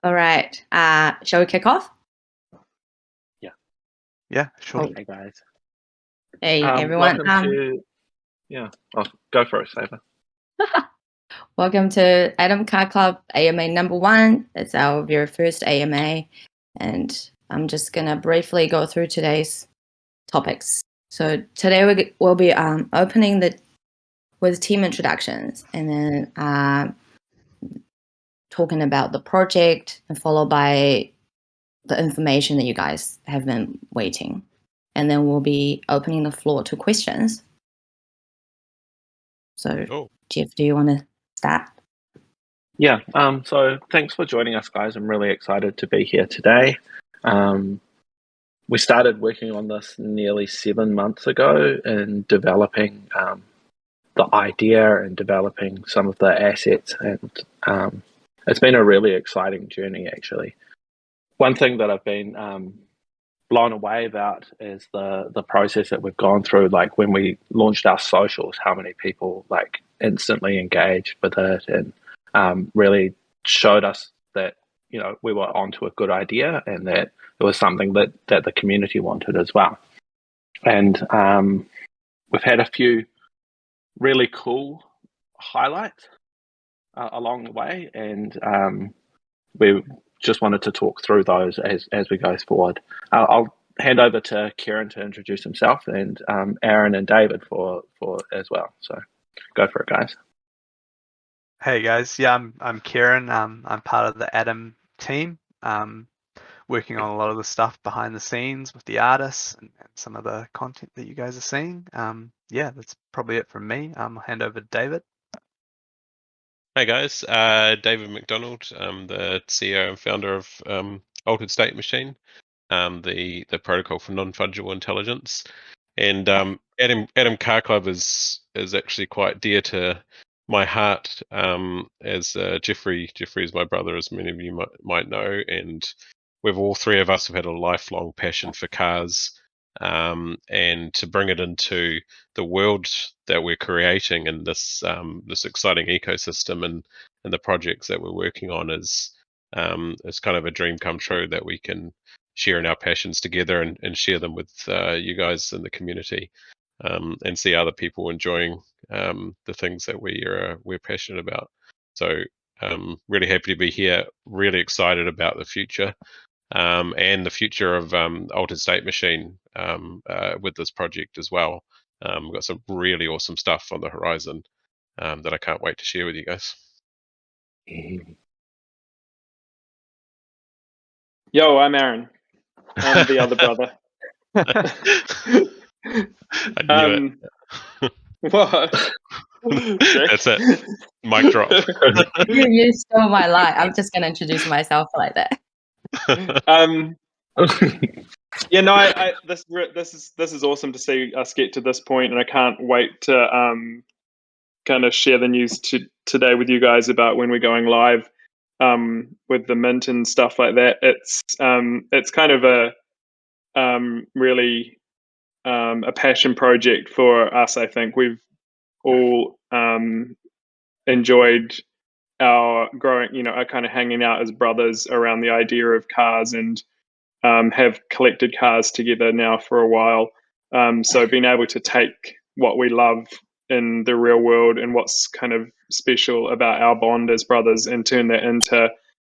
All right. Shall we kick off? Yeah, sure. Oh. Hey guys. Hey everyone. Welcome to go for it, Saber. Welcome to ATEM Club AMA number 1. It's our very first AMA, and I'm just gonna briefly go through today's topics. So today we'll be opening with team introductions, and then talking about the project, and followed by the information that you guys have been waiting. And then we'll be opening the floor to questions. So, Jeff, do you want to start? Yeah. So thanks for joining us, guys. I'm really excited to be here today. We started working on this nearly 7 months ago and developing the idea and developing some of the assets, and it's been a really exciting journey, actually. One thing that I've been blown away about is the process that we've gone through. Like when we launched our socials, how many people like instantly engaged with it, and really showed us that we were onto a good idea and that it was something that the community wanted as well. And we've had a few really cool highlights along the way, and we just wanted to talk through those as we go forward. I'll hand over to Kieran to introduce himself, and Aaron and David for as well. So go for it, guys. Hey guys, yeah, I'm Kieran. I'm part of the ATEM team, working on a lot of the stuff behind the scenes with the artists and some of the content that you guys are seeing. Yeah, that's probably it from me. I'll hand over to David. Hey guys, David McDonald. I'm the CEO and founder of Altered State Machine, the protocol for non-fungible intelligence. And ATEM Car Club is actually quite dear to my heart, as Jeffrey is my brother, as many of you might know, and all three of us have had a lifelong passion for cars, and to bring it into the world that we're creating and this exciting ecosystem and the projects that we're working on is kind of a dream come true, that we can share in our passions together and share them with you guys in the community, and see other people enjoying the things that we're passionate about. So really happy to be here, really excited about the future, and the future of Altered State Machine with this project as well. We've got some really awesome stuff on the horizon that I can't wait to share with you guys. Yo, I'm Aaron. I'm the other brother. I knew it. What? That's it. Mic drop. You stole my line. I'm just gonna introduce myself like that. Yeah, no, this is awesome to see us get to this point, and I can't wait to kind of share the news today with you guys about when we're going live with the mint and stuff like that. It's kind of a really a passion project for us. I think we've all enjoyed our growing, our kind of hanging out as brothers around the idea of cars, and have collected cars together now for a while. So being able to take what we love in the real world and what's kind of special about our bond as brothers and turn that into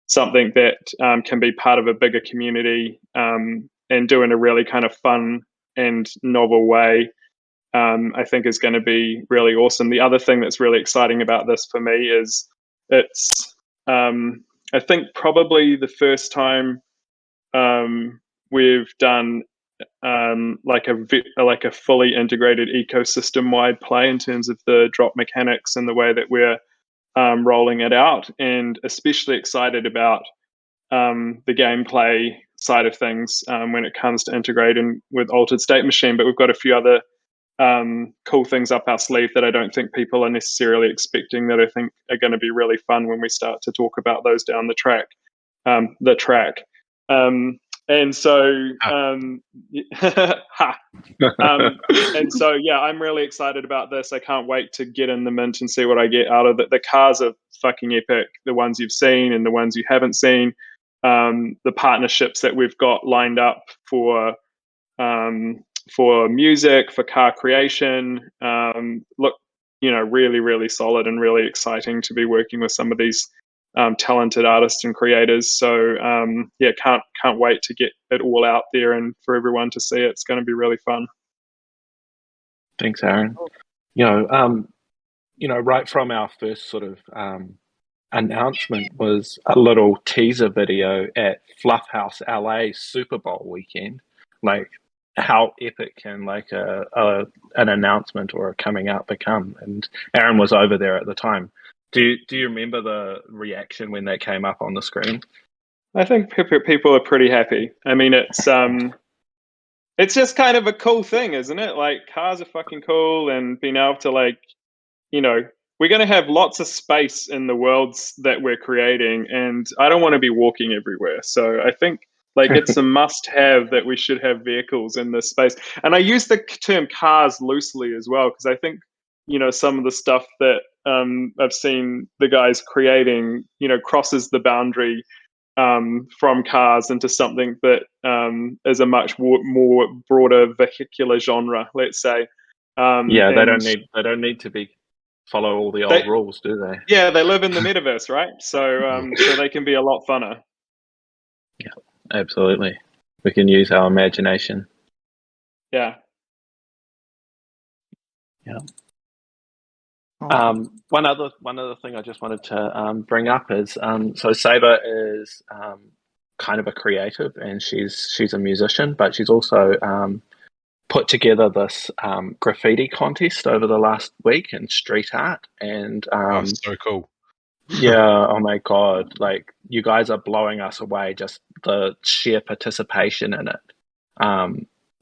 something that can be part of a bigger community, and do in a really kind of fun and novel way, I think is going to be really awesome. The other thing that's really exciting about this for me is it's, I think, probably the first time we've done like a fully integrated ecosystem-wide play in terms of the drop mechanics and the way that we're rolling it out, and especially excited about the gameplay side of things when it comes to integrating with Altered State Machine. But we've got a few other cool things up our sleeve that I don't think people are necessarily expecting, that I think are going to be really fun when we start to talk about those down the track. And so, and so, yeah, I'm really excited about this. I can't wait to get in the mint and see what I get out of it. The cars are fucking epic, the ones you've seen and the ones you haven't seen. the partnerships that we've got lined up for music, for car creation, look, really, really solid and really exciting to be working with some of these talented artists and creators. So yeah, can't wait to get it all out there and for everyone to see it. It's going to be really fun. Thanks, Aaron. Right from our first sort of announcement was a little teaser video at Fluff House LA Super Bowl weekend. Like, how epic can like an announcement or a coming out become? And Aaron was over there at the time. Do you remember the reaction when that came up on the screen? I think people are pretty happy. I mean, it's just kind of a cool thing, isn't it? Like, cars are fucking cool, and being able to, like, we're going to have lots of space in the worlds that we're creating, and I don't want to be walking everywhere. So I think, like, it's a must-have that we should have vehicles in this space. And I use the term cars loosely as well, because I think, some of the stuff that I've seen the guys creating, crosses the boundary from cars into something that is a much more broader vehicular genre, let's say. Yeah, they don't need to follow all the old rules, do they? Yeah, they live in the metaverse, right? So so they can be a lot funner. Yeah, absolutely. We can use our imagination. Yeah. Yeah. One other thing I just wanted to bring up is so Saber is kind of a creative, and she's a musician, but she's also put together this graffiti contest over the last week in street art, and so cool. Yeah, oh my God, like, you guys are blowing us away, just the sheer participation in it,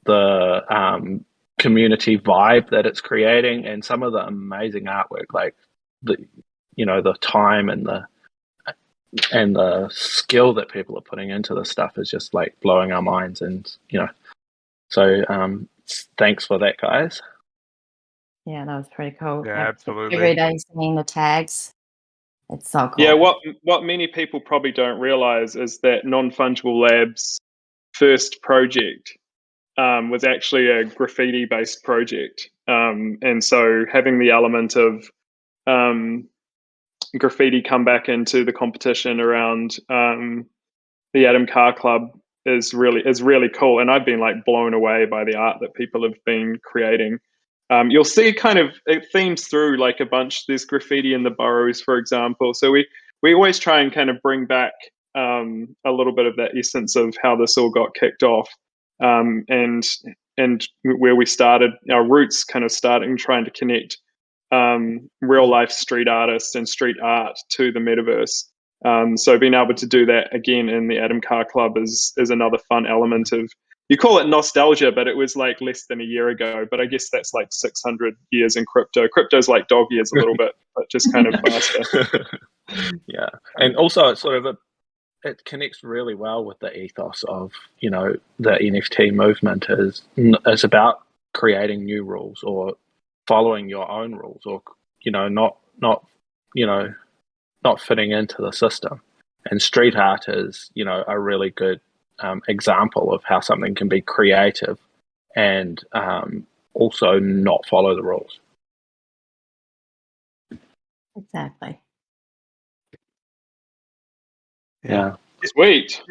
the community vibe that it's creating, and some of the amazing artwork, like the time and the skill that people are putting into this stuff is just like blowing our minds. And so thanks for that, guys. Yeah, that was pretty cool. Yeah, absolutely. Every day seeing the tags. It's so cool. Yeah, what many people probably don't realize is that Non-Fungible Labs' first project was actually a graffiti-based project. And so having the element of graffiti come back into the competition around the Atom Car Club is really cool. And I've been, like, blown away by the art that people have been creating. You'll see kind of it themes through, like, a bunch. There's graffiti in the burrows, for example. So we always try and kind of bring back a little bit of that essence of how this all got kicked off, and where we started, our roots kind of starting trying to connect real life street artists and street art to the metaverse. So being able to do that again in the Atom Car Club is another fun element of, you call it nostalgia, but it was like less than a year ago. But I guess that's like 600 years in crypto. Crypto's like dog years a little bit, but just kind of faster. Yeah, and also it's sort of it connects really well with the ethos of the NFT movement is about creating new rules or following your own rules, or not fitting into the system. And street art is a really good example of how something can be creative and also not follow the rules. Exactly. Yeah. Sweet.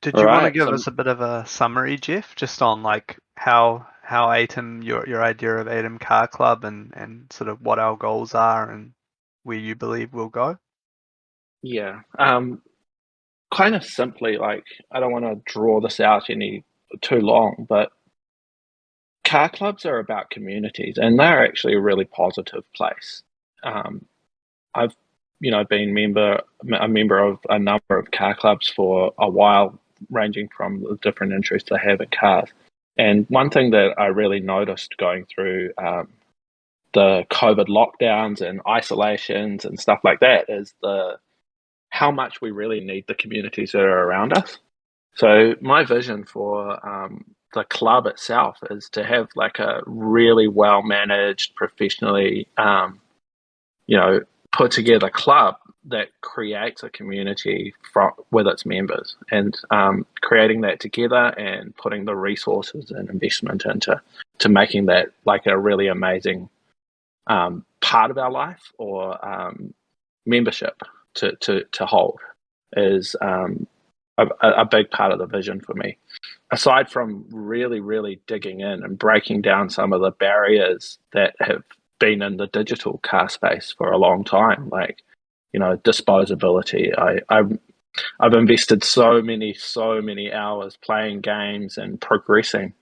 Did you want to give us a bit of a summary, Jeff, just on like how ATEM, your idea of ATEM Car Club, and sort of what our goals are and where you believe we'll go? Yeah. Kind of simply, like, I don't want to draw this out any too long, but car clubs are about communities, and they're actually a really positive place. I've been a member of a number of car clubs for a while, ranging from the different interests I have in cars. And one thing that I really noticed going through the COVID lockdowns and isolations and stuff like that is how much we really need the communities that are around us. So my vision for the club itself is to have like a really well managed, professionally, put together club that creates a community with its members, and creating that together and putting the resources and investment into making that like a really amazing part of our life, or membership to hold, is a big part of the vision for me. Aside from really digging in and breaking down some of the barriers that have been in the digital car space for a long time, like, disposability. I've invested so many hours playing games and progressing,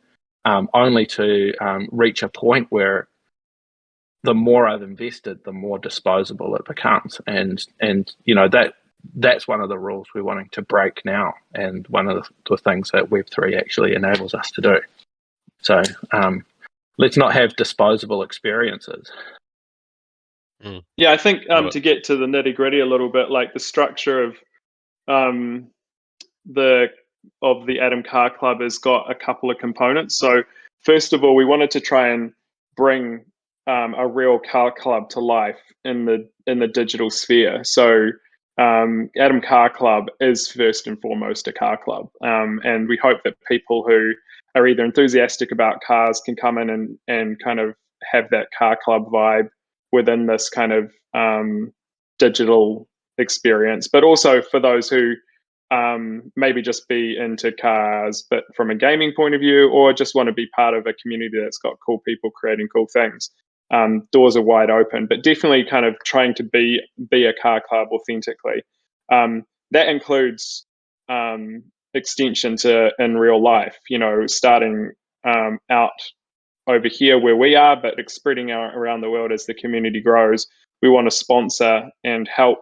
only to reach a point where the more I've invested, the more disposable it becomes, and that's one of the rules we're wanting to break now, and one of the things that Web3 actually enables us to do. So let's not have disposable experiences. Yeah, I think to get to the nitty gritty a little bit, like the structure of the Atom Car Club has got a couple of components. So first of all, we wanted to try and bring a real car club to life in the digital sphere. So Atom Car Club is first and foremost a car club, and we hope that people who are either enthusiastic about cars can come in and kind of have that car club vibe within this kind of digital experience, but also for those who maybe just be into cars, but from a gaming point of view, or just want to be part of a community that's got cool people creating cool things. Doors are wide open, but definitely kind of trying to be a car club authentically. That includes extension to in real life, starting out over here where we are, but spreading out around the world as the community grows. We want to sponsor and help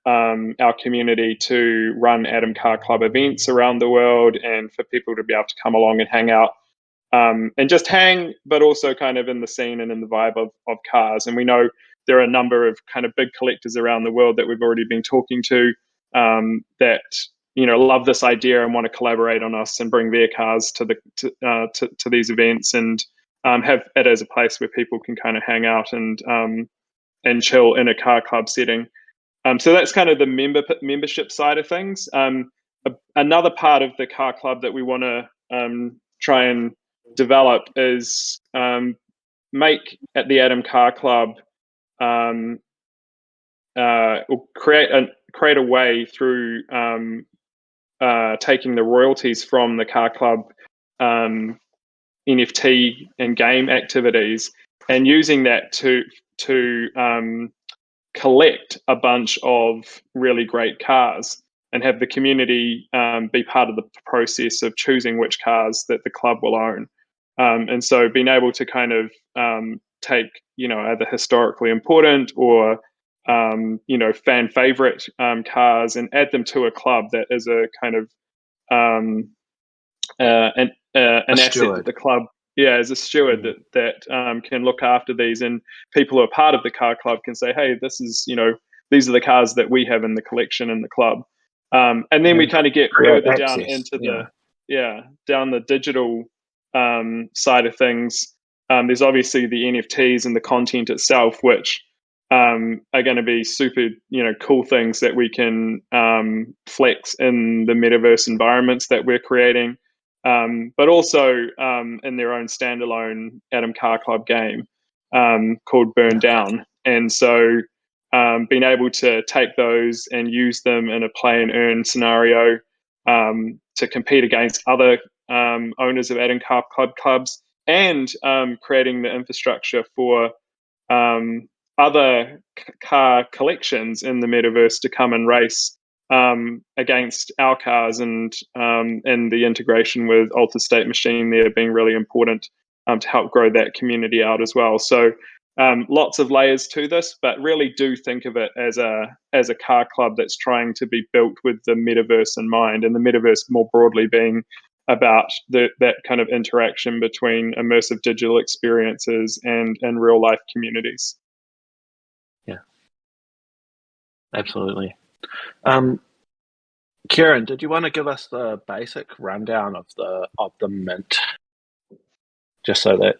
our community to run Atom Car Club events around the world, and for people to be able to come along and hang out and just hang, but also kind of in the scene and in the vibe of cars. And we know there are a number of kind of big collectors around the world that we've already been talking to that love this idea and want to collaborate on us and bring their cars to these events, and have it as a place where people can kind of hang out and chill in a car club setting. So that's kind of the membership side of things. Another part of the car club that we want to try and develop is make at the Atom Car Club, create a way through taking the royalties from the car club NFT and game activities, and using that to collect a bunch of really great cars, and have the community be part of the process of choosing which cars that the club will own. And so being able to kind of take, either historically important or, fan favorite cars, and add them to a club that is a kind of an asset that the club, as a steward that can look after these, and people who are part of the car club can say, hey, this is, these are the cars that we have in the collection in the club. And then we kind of get further down into down the digital side of things. There's obviously the NFTs and the content itself, which are going to be super, cool things that we can flex in the metaverse environments that we're creating. But also in their own standalone Atom Car Club game called Burn Down. And so being able to take those and use them in a play and earn scenario to compete against other owners of Atom Car Club clubs, and creating the infrastructure for other car collections in the metaverse to come and race against our cars, and the integration with Altered State Machine there being really important to help grow that community out as well. So lots of layers to this, but really do think of it as a car club that's trying to be built with the metaverse in mind, and the metaverse more broadly being about that kind of interaction between immersive digital experiences and real life communities. Yeah, absolutely. Kieran, did you want to give us the basic rundown of the mint, just so that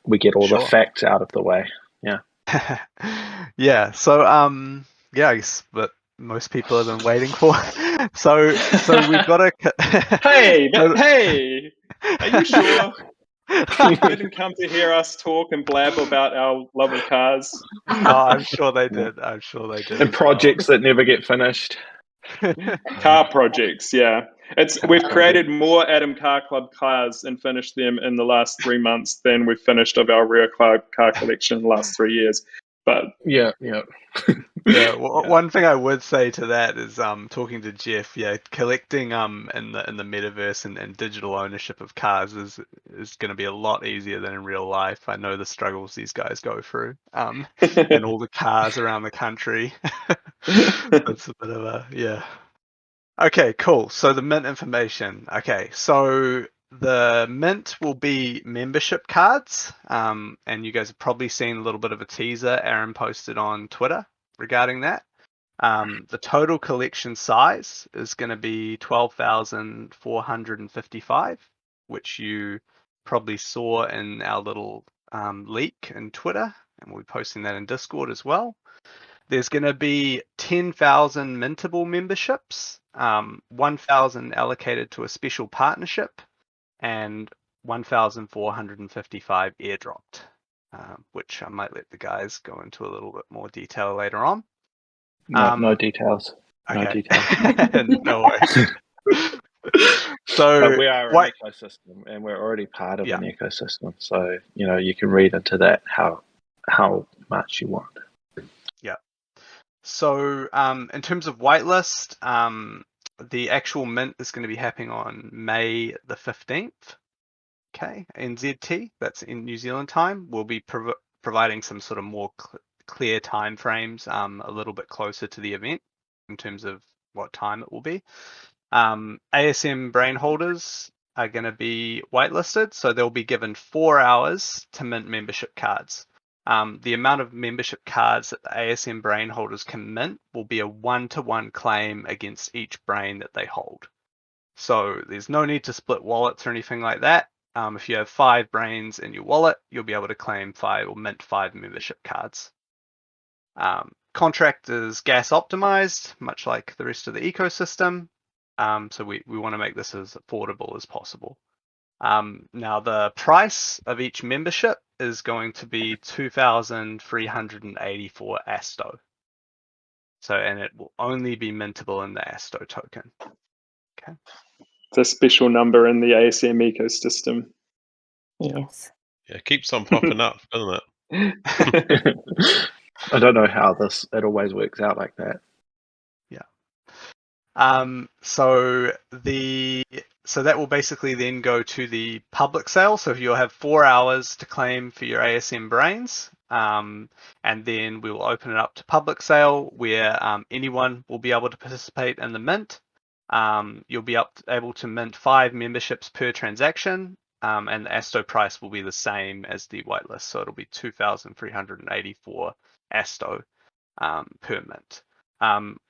we get all the facts out of the way? Yeah. Yeah. So I guess what most people have been waiting for. So we've got a. Hey, So- hey, are you sure? You didn't come to hear us talk and blab about our love of cars. Oh, I'm sure they did. I'm sure they did. And as projects that never get finished. well. Car projects, yeah. We've projects. created more Atom Car Club cars and finished them in the last 3 months than we've finished of our rare car collection in the last 3 years. But Yeah. Yeah, Yeah. one thing I would say to that is talking to Jeff, collecting in the metaverse and digital ownership of cars is going to be a lot easier than in real life. I know the struggles these guys go through and all the cars around the country. That's a bit of a Okay, cool. So the mint information. Okay, so the mint will be membership cards, and you guys have probably seen a little bit of a teaser Aaron posted on Twitter regarding that. The total collection size is going to be 12,455, which you probably saw in our little leak in Twitter, and we'll be posting that in Discord as well. There's going to be 10,000 mintable memberships, 1,000 allocated to a special partnership, and 1,455 airdropped, which I might let the guys go into a little bit more detail later on. No details. Okay. No details. No worries. So, but we are an ecosystem, and we're already part of an ecosystem. So you can read into that how much you want. Yeah. So, in terms of whitelist, the actual mint is going to be happening on May the 15th. Okay, NZT, that's in New Zealand time. We'll be providing some sort of more clear time frames a little bit closer to the event in terms of what time it will be. ASM brain holders are going to be whitelisted, so they'll be given 4 hours to mint membership cards. The amount of membership cards that the ASM brain holders can mint will be a 1-to-1 claim against each brain that they hold. So there's no need to split wallets or anything like that. If you have 5 brains in your wallet, you'll be able to claim 5 or mint 5 membership cards. Contract is gas optimized, much like the rest of the ecosystem. So we want to make this as affordable as possible. Now the price of each membership is going to be 2,384 ASTO. So, and it will only be mintable in the ASTO token. Okay. it's a special number in the ASM ecosystem. Yes. Yeah, it keeps on popping up, doesn't it? I don't know how it always works out like that. Yeah. So that will basically then go to the public sale. So you'll have 4 hours to claim for your ASM brains, and then we will open it up to public sale where anyone will be able to participate in the mint. You'll be able to mint 5 memberships per transaction, and the ASTO price will be the same as the whitelist. So it'll be 2,384 ASTO per mint.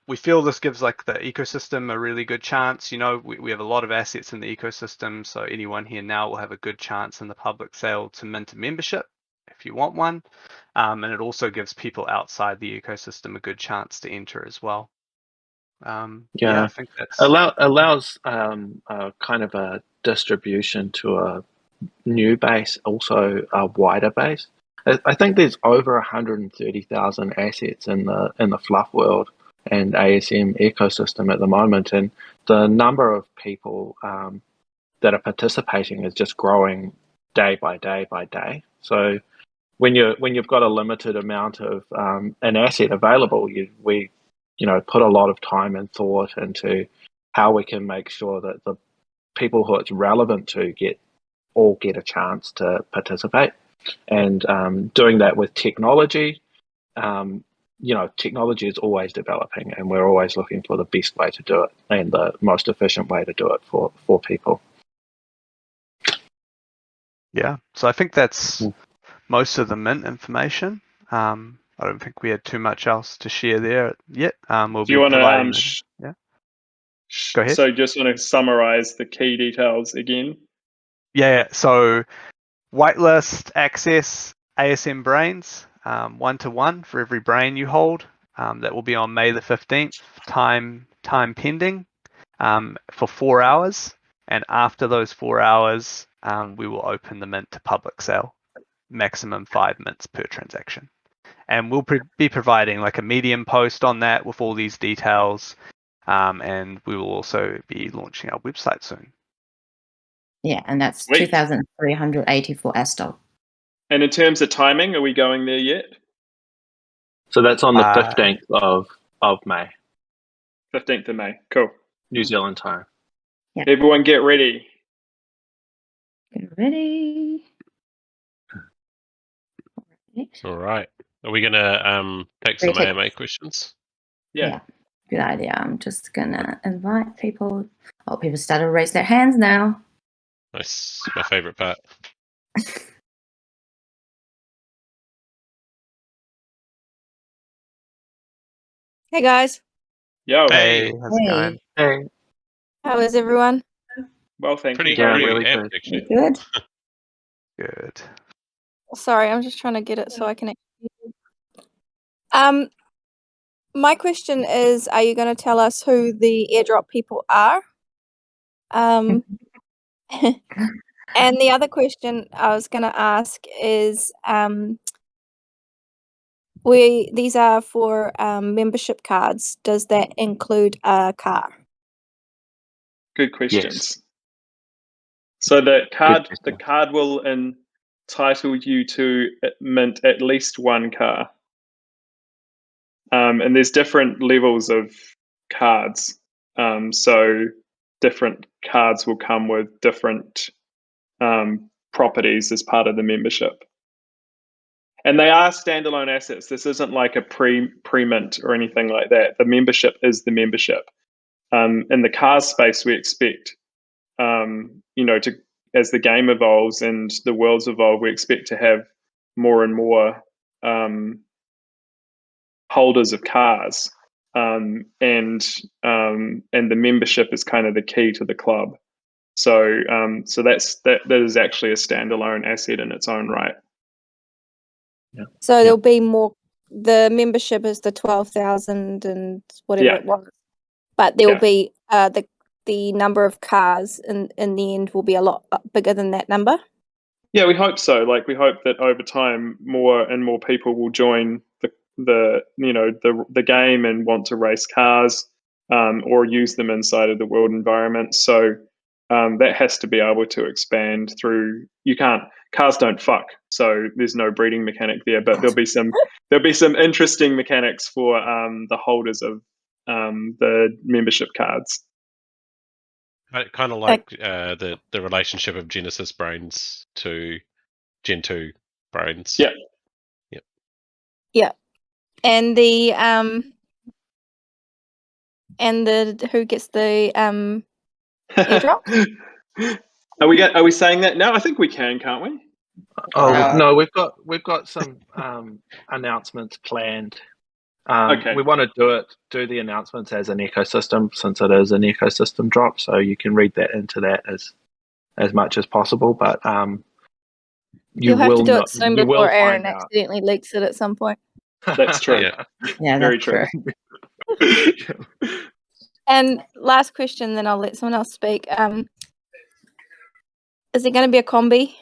We feel this gives like the ecosystem a really good chance. We have a lot of assets in the ecosystem, so anyone here now will have a good chance in the public sale to mint a membership if you want one. And it also gives people outside the ecosystem a good chance to enter as well. I think that's allows kind of a distribution to a new base, also a wider base. I think there's over 130,000 assets in the fluff world and ASM ecosystem at the moment, and the number of people that are participating is just growing day by day by day. So when you've got a limited amount of an asset available, we put a lot of time and thought into how we can make sure that the people who it's relevant to get a chance to participate, and doing that with technology. Technology is always developing, and we're always looking for the best way to do it and the most efficient way to do it for people. Yeah, so I think that's most of the mint information. I don't think we had too much else to share there yet. We'll Do you be want providing to? Go ahead. So just want to summarize the key details again. Yeah. So whitelist access ASM brains, 1-to-1 for every brain you hold. that will be on May the 15th, time pending, for 4 hours. And after those 4 hours, we will open the mint to public sale, maximum 5 mints per transaction. And we'll be providing like a Medium post on that with all these details. And we will also be launching our website soon. Yeah, and that's Sweet. 2,384 ASTOL. And in terms of timing, are we going there yet? So that's on the 15th of May, 15th of May. Cool. New Zealand time. Yeah. Everyone get ready. Get ready. All right. Are we gonna take some AMA questions? Yeah. Good idea. I'm just gonna invite people. Oh, people started to raise their hands now. Nice. My favourite part. Hey guys, Yo. Hey, how's it going? Hey. how is everyone? Well, thank Pretty, you. Yeah, pretty really amped, good. actually. Good. Good. Sorry, I'm just trying to get it so I can. My question is: are you going to tell us who the airdrop people are? And the other question I was going to ask is, these are for membership cards. Does that include a car? Good questions. So the question. card will entitle you to mint at least one car. And there's different levels of cards. So different cards will come with different properties as part of the membership. And they are standalone assets. This isn't like a pre-mint or anything like that. The membership is the membership. In the cars space, we expect, as the game evolves and the worlds evolve, we expect to have more and more holders of cars, and the membership is kind of the key to the club. So that is actually a standalone asset in its own right. Yeah. So there'll be more. The membership is the 12,000 and whatever it was, but there will be the number of cars in the end will be a lot bigger than that number. Yeah, we hope so. Like, we hope that over time, more and more people will join the game and want to race cars, or use them inside of the world environment. So that has to be able to expand through. Cars don't fuck, so there's no breeding mechanic there. But there'll be some interesting mechanics for the holders of the membership cards. Kind of like the relationship of Genesis brains to Gen 2 brains. Yeah. Yep. Yeah. And the who gets the airdrop? Are we saying that now? I think we can't we? Oh no, we've got some announcements planned. Okay. We want to do the announcements as an ecosystem, since it is an ecosystem drop. So you can read that into that as much as possible. But You'll have to do it soon before Aaron find out. accidentally leaks it at some point. That's true. Yeah, Very that's true. And last question, then I'll let someone else speak. Is it going to be a combi?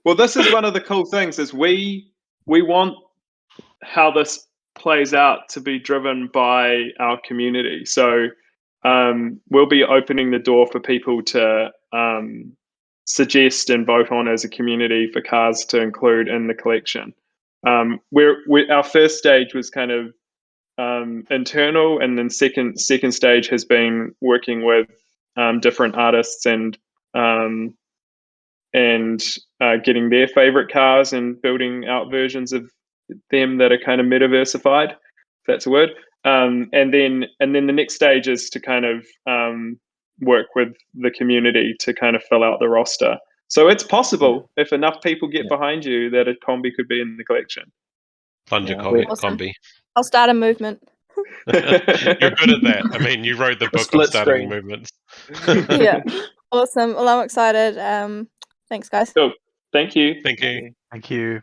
Well, this is one of the cool things is we want how this plays out to be driven by our community. So we'll be opening the door for people to suggest and vote on as a community for cars to include in the collection. Our first stage was kind of internal, and then second stage has been working with different artists and getting their favorite cars and building out versions of them that are kind of metaversified, if that's a word. And then the next stage is to kind of work with the community to kind of fill out the roster. So it's possible, if enough people get behind you, that a combi could be in the collection. Plunger Awesome. combi. I'll start a movement. You're good at that. I mean, you wrote the book on split starting screen. movements. Yeah. Awesome. Well, I'm excited. Thanks, guys. Cool. Thank you. Thank you. Thank you.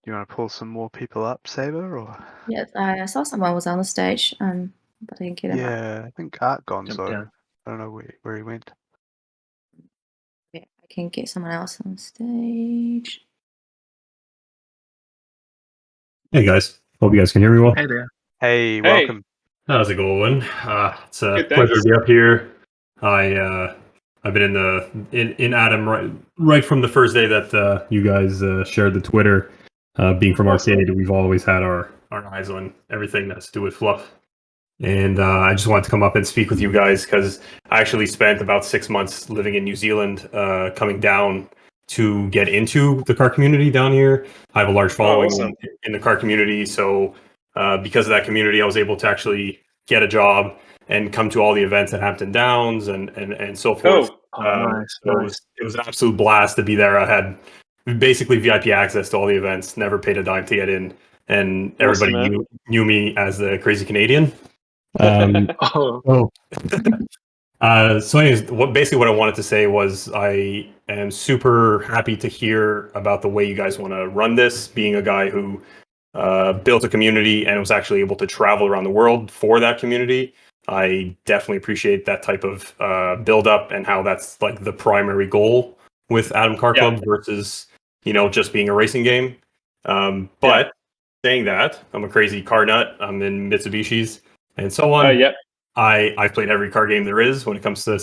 you want to pull some more people up, Saber, or? Yes, I saw someone was on the stage, but I didn't get him up. Yeah, I think Art Jump Gonzo. down. I don't know where he went. Okay, I can get someone else on stage. Hey guys, hope you guys can hear me well. Hey there. Hey, welcome. How's it going? It's a Good, pleasure thanks. to be up here. I've been in ATEM right from the first day that you guys shared the Twitter. Being from Awesome. Arcade, we've always had our eyes on everything that's to do with fluff. And I just wanted to come up and speak with you guys because I actually spent about 6 months living in New Zealand, coming down to get into the car community down here. I have a large following awesome. in the car community, so because of that community, I was able to actually get a job and come to all the events at Hampton Downs and so forth. Cool. Nice. It was an absolute blast to be there. I had basically VIP access to all the events, never paid a dime to get in, and everybody Awesome, knew me as the crazy Canadian. man. Oh, So anyways, what I wanted to say was I am super happy to hear about the way you guys want to run this, being a guy who built a community and was actually able to travel around the world for that community. I definitely appreciate that type of build up and how that's like the primary goal with ATEM Car Yeah. Club versus, just being a racing game. But saying that, I'm a crazy car nut. I'm in Mitsubishis and so on. Yep. I've played every car game there is when it comes to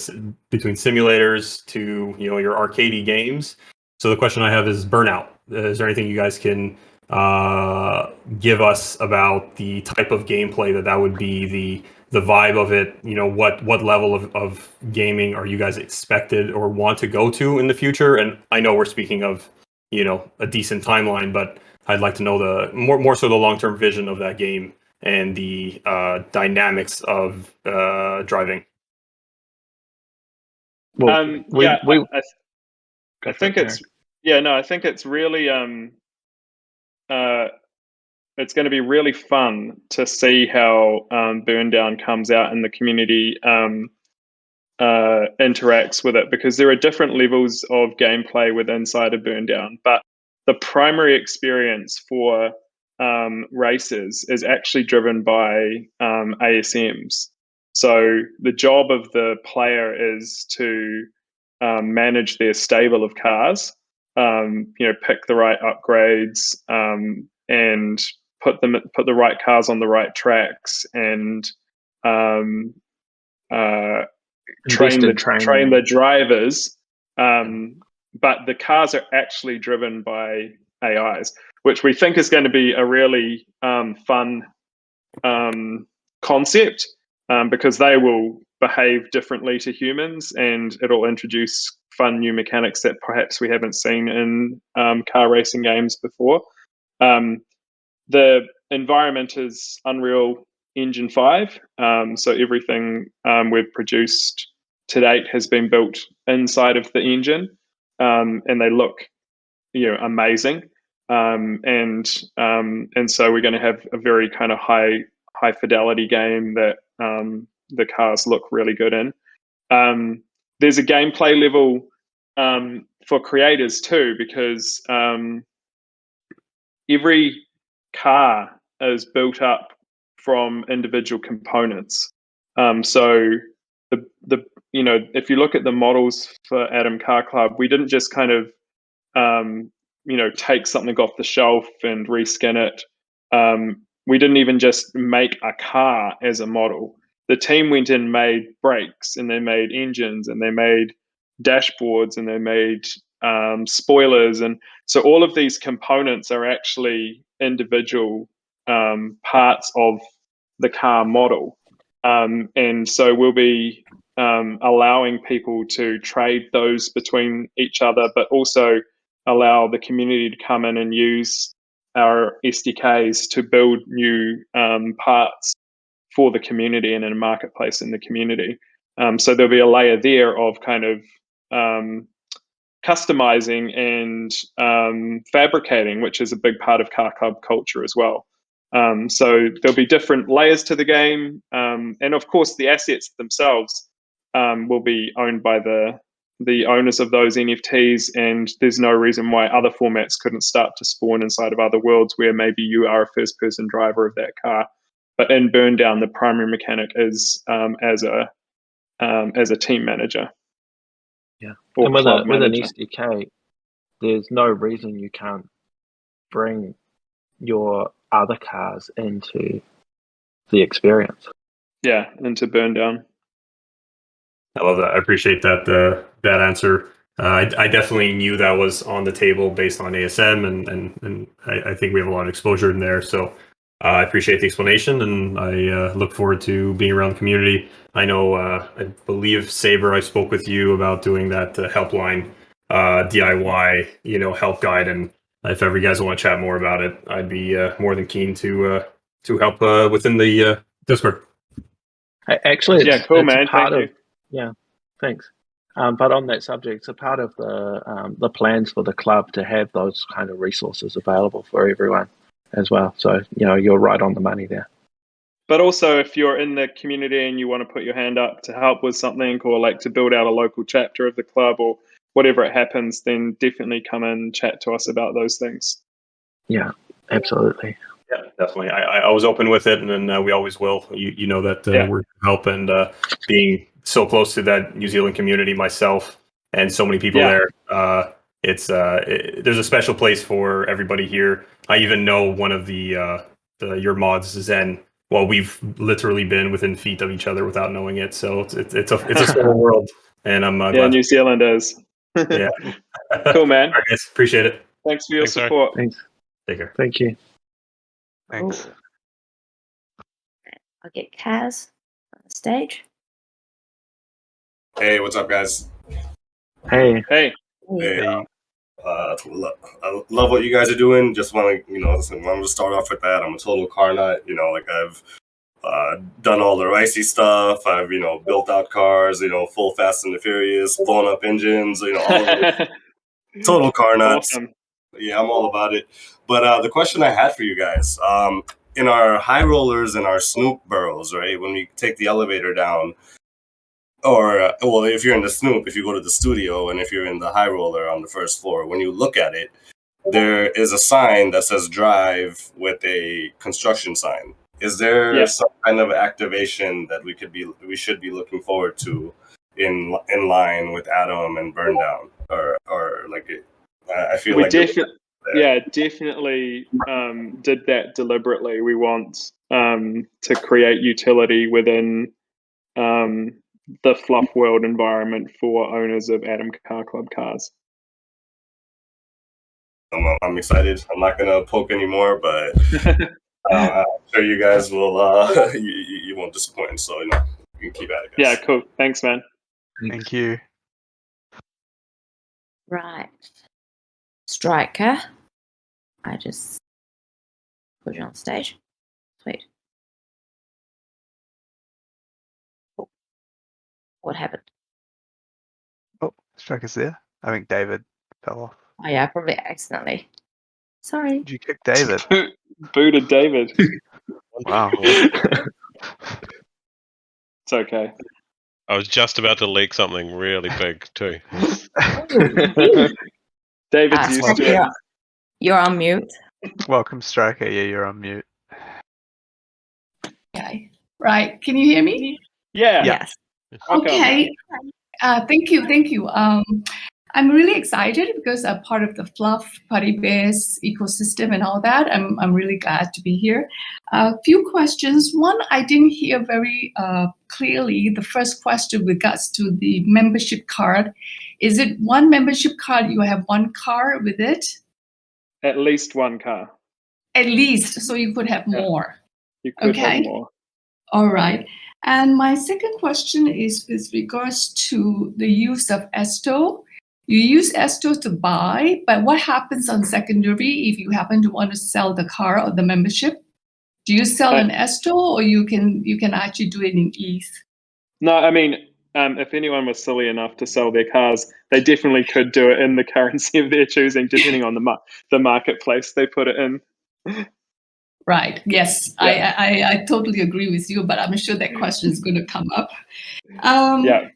between simulators to your arcadey games. So the question I have is Burnout. Is there anything you guys can give us about the type of gameplay that would be the vibe of it? What level of gaming are you guys expected or want to go to in the future? And I know we're speaking of a decent timeline, but I'd like to know the more so the long-term vision of that game and the dynamics of driving. well, I think it's I think it's really it's going to be really fun to see how Burn Down comes out and the community interacts with it, because there are different levels of gameplay with inside of Burn Down, but the primary experience for races is actually driven by ASMs. So the job of the player is to manage their stable of cars, pick the right upgrades, and put the right cars on the right tracks, and train the drivers. But the cars are actually driven by AIs, which we think is going to be a really fun concept, because they will behave differently to humans, and it'll introduce fun new mechanics that perhaps we haven't seen in car racing games before. The environment is Unreal Engine 5, so everything we've produced to date has been built inside of the engine, and they look amazing. And so we're going to have a very kind of high fidelity game that the cars look really good in. There's a gameplay level for creators too, because every car is built up from individual components. So if you look at the models for ATEM Car Club, we didn't just kind of take something off the shelf and reskin it. We didn't even just make a car as a model. The team went and made brakes, and they made engines, and they made dashboards, and they made spoilers, and so all of these components are actually individual parts of the car model. And so we'll be allowing people to trade those between each other, but also allow the community to come in and use our SDKs to build new parts for the community and in a marketplace in the community. So there'll be a layer there of kind of customizing and fabricating, which is a big part of car club culture as well. So there'll be different layers to the game, and of course the assets themselves will be owned by the the owners of those NFTs, and there's no reason why other formats couldn't start to spawn inside of other worlds where maybe you are a first-person driver of that car. But in Burndown, the primary mechanic is as a team manager. Yeah, or and with club an manager. SDK, there's no reason you can't bring your other cars into the experience. Yeah, into Burndown. I love that. I appreciate that that answer. I definitely knew that was on the table based on ASM, and I think we have a lot of exposure in there. So I appreciate the explanation, and I look forward to being around the community. I know, I believe, Saber, I spoke with you about doing that helpline DIY, help guide, and if ever you guys want to chat more about it, I'd be more than keen to help within the Discord. Actually, Yeah, cool, it's man. part Thank of, yeah, thanks. But on that subject, it's a part of the plans for the club to have those kind of resources available for everyone as well. So, you're right on the money there. But also, if you're in the community and you want to put your hand up to help with something, or like to build out a local chapter of the club, or whatever it happens, then definitely come and chat to us about those things. Yeah, absolutely. Yeah, definitely. I was open with it, and then we always will. You know that we're help, and being so close to that New Zealand community myself, and so many people there. There's a special place for everybody here. I even know one of your mods, Zen. Well, we've literally been within feet of each other without knowing it. So it's a small world, and I'm glad. New Zealand is. Yeah. Cool, man. All right, guys. Appreciate it. Thanks for your Sorry. support. Thanks. Take care. Thank you. Thanks. Ooh. I'll get Kaz on the stage. Hey, what's up, guys? Hey. Hey. Hey, I love what you guys are doing. Just want to, listen, wanted to start off with that. I'm a total car nut. I've done all the ricey stuff. I've, built out cars, full Fast and the Furious, blown up engines, all of it. Total car nuts. Awesome. Yeah, I'm all about it. But the question I had for you guys, in our high rollers and our Snoop burrows, right, when we take the elevator down, or, well, if you're in the Snoop, if you go to the studio, and if you're in the high roller on the first floor, when you look at it, there is a sign that says drive with a construction sign. Is there some kind of activation that we should be looking forward to in line with Atom and Burndown, or like it? I feel we like definitely did that deliberately. We want to create utility within the Fluff World environment for owners of Atom Car Club cars. I'm excited. I'm not gonna poke anymore, but I'm sure you guys will. You won't disappoint. So you can keep at it, guys. Yeah, cool. Thanks, man. Thank you. Right. Striker. I just put you on stage. Sweet. Oh. What happened? Oh, Striker's there. I think David fell off. Oh yeah, probably accidentally. Sorry. Did you kick David? Booted David. Wow. It's okay. I was just about to leak something really big too. David's used to it. You're on mute. Welcome, Striker. Yeah, you're on mute. Okay. Right. Can you hear me? Yeah. Yes. Okay. Thank you. I'm really excited because I'm part of the Fluff Putty Bears ecosystem and all that. I'm really glad to be here. A few questions. One, I didn't hear very clearly the first question with regards to the membership card. Is it one membership card, you have one car with it? At least one car. At least, so you could have more. You could have more. All right. And my second question is with regards to the use of Esto. You use Esto to buy, but what happens on secondary if you happen to want to sell the car or the membership? Do you sell an Esto, or you can actually do it in ETH? No, I mean, if anyone was silly enough to sell their cars, they definitely could do it in the currency of their choosing, depending on the marketplace they put it in. Right. Yes, Yeah. I totally agree with you, but I'm sure that question is going to come up.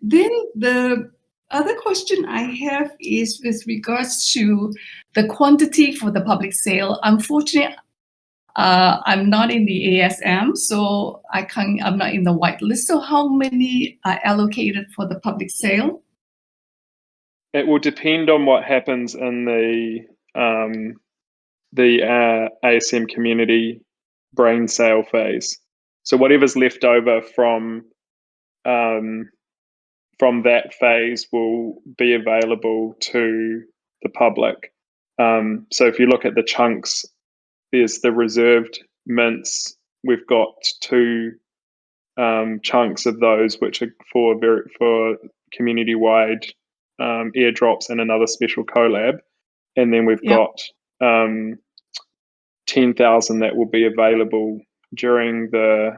Then other question I have is with regards to the quantity for the public sale. Unfortunately, I'm not in the ASM, so I'm not in the whitelist. So how many are allocated for the public sale? It will depend on what happens in the ASM community brain sale phase. So whatever's left over from that phase will be available to the public. So if you look at the chunks, there's the reserved mints. We've got 2 chunks of those, which are for community-wide airdrops and another special collab. And then we've got 10,000 that will be available during the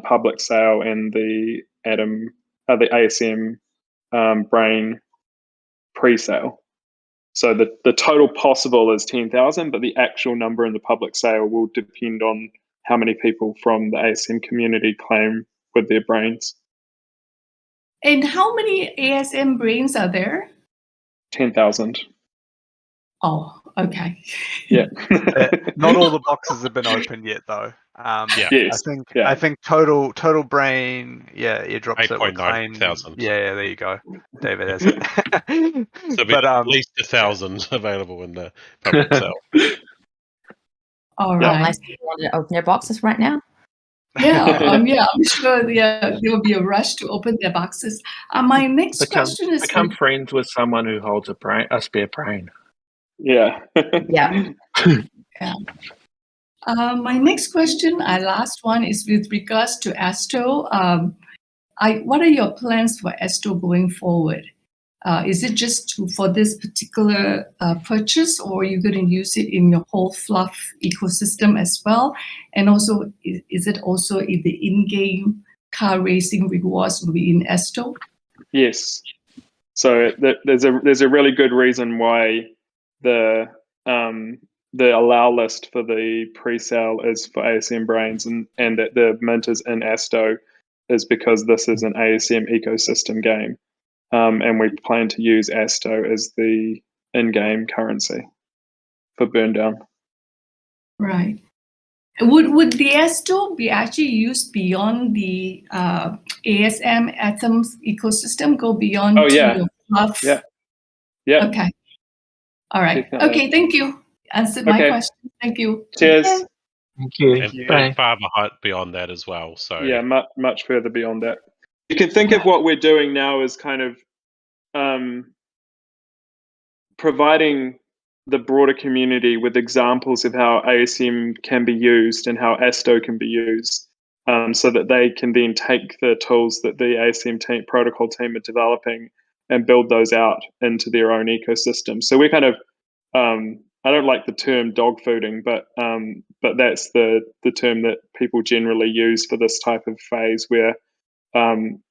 public sale and the ASM brain pre-sale. So the total possible is 10,000, but the actual number in the public sale will depend on how many people from the ASM community claim with their brains. And how many ASM brains are there? 10,000. Oh, okay. Yeah. Not all the boxes have been opened yet, though. Yes. I think total brain, airdrops that were 8.9 claimed. thousand. Yeah, there you go. David has it. So but, at least 1,000 available in the public sale. All right. Unless people want to open their boxes right now. Yeah, I'm sure there will be a rush to open their boxes. My next question is: become friends with someone who holds a spare brain. Yeah. Yeah. Yeah. My next question, last one, is with regards to Asto. What are your plans for Asto going forward? Is it just for this particular purchase, or are you going to use it in your whole Fluff ecosystem as well? And also, is it also in the in-game car racing rewards will be in Asto? Yes. So there's a really good reason why the allow list for the pre-sale is for ASM brains and that the mint is in Asto is because this is an ASM ecosystem game. And we plan to use Asto as the in-game currency for burn down. Right. Would the Asto be actually used beyond the ASM Atoms ecosystem? Go beyond to your Fluff? Yeah. Okay. All right. Definitely. Okay. Thank you. Answered my question. Thank you. Cheers. Thank you. And far beyond that as well. So yeah, much further beyond that. You can think of what we're doing now as kind of providing the broader community with examples of how ASM can be used and how Asto can be used, so that they can then take the tools that the ASM protocol team are developing and build those out into their own ecosystem. So we're kind of, I don't like the term dog fooding, but that's the term that people generally use for this type of phase where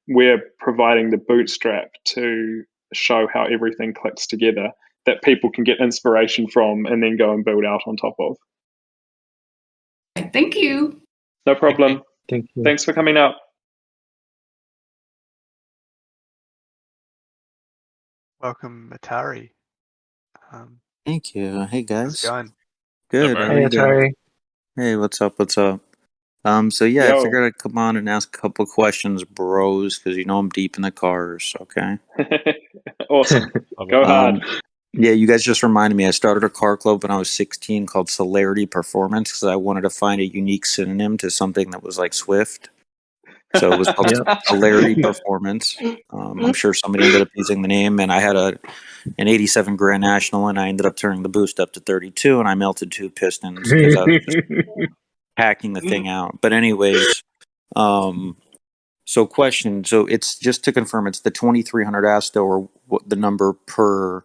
we're providing the bootstrap to show how everything clicks together that people can get inspiration from and then go and build out on top of. Thank you. No problem. Thank you. Thanks for coming up. Welcome, Atari. Thank you. Hey guys. How's it going? Good. Hey, How are you doing? Atari. Hey, what's up? What's up? So yeah, I figured I'd come on and ask a couple questions, bros, because I'm deep in the cars. Okay. Awesome. Go hard. Yeah, you guys just reminded me. I started a car club when I was 16 called Celerity Performance because I wanted to find a unique synonym to something that was like Swift. So it was called Celerity Performance. I'm sure somebody ended up using the name, and I had an 87 Grand National, and I ended up turning the boost up to 32, and I melted 2 pistons because I was just hacking the thing out. But anyways, so question. So it's just to confirm, it's the 2300 Asto or what the number per.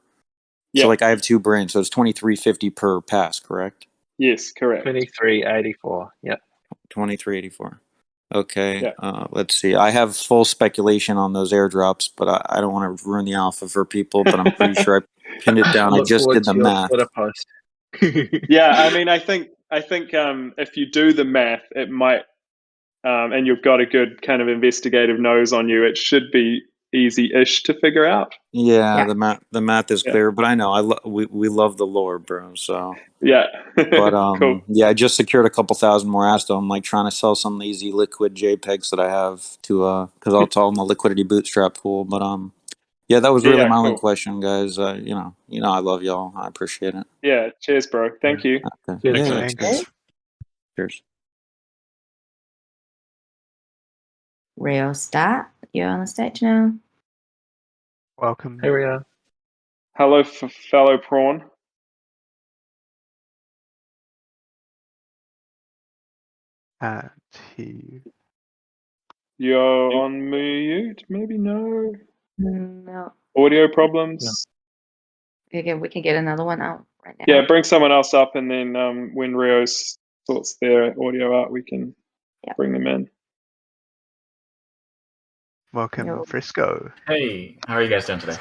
So like I have 2 brains, so it's 2350 per pass, correct? Yes, correct. 2384. Yep. 2384. Okay. Let's see. I have full speculation on those airdrops, but I don't want to ruin the alpha for people. But I'm pretty sure I pinned it down. I just did the math. Post. Yeah, I mean, I think if you do the math, it might, and you've got a good kind of investigative nose on you, it should be easy-ish to figure out. Yeah, the math is clear, but I know we love the lore, bro. So yeah, but cool. yeah, I just secured a couple thousand more Asto. I'm like trying to sell some of the easy liquid JPEGs that I have to because I'll tell them the liquidity bootstrap pool. But yeah, that was really my only question, guys. You know, I love y'all. I appreciate it. Yeah, cheers, bro. Thank you. Okay. Cheers, Yeah, thanks. cheers. Cheers. Real start. You're on the stage now. Welcome. Here we are. Hello, fellow prawn. You're on mute? Maybe no. No. Audio problems? Okay, we can get another one out right now. Yeah, bring someone else up, and then when Rio sorts their audio out, we can bring them in. Welcome, Frisco. Hey, how are you guys doing today?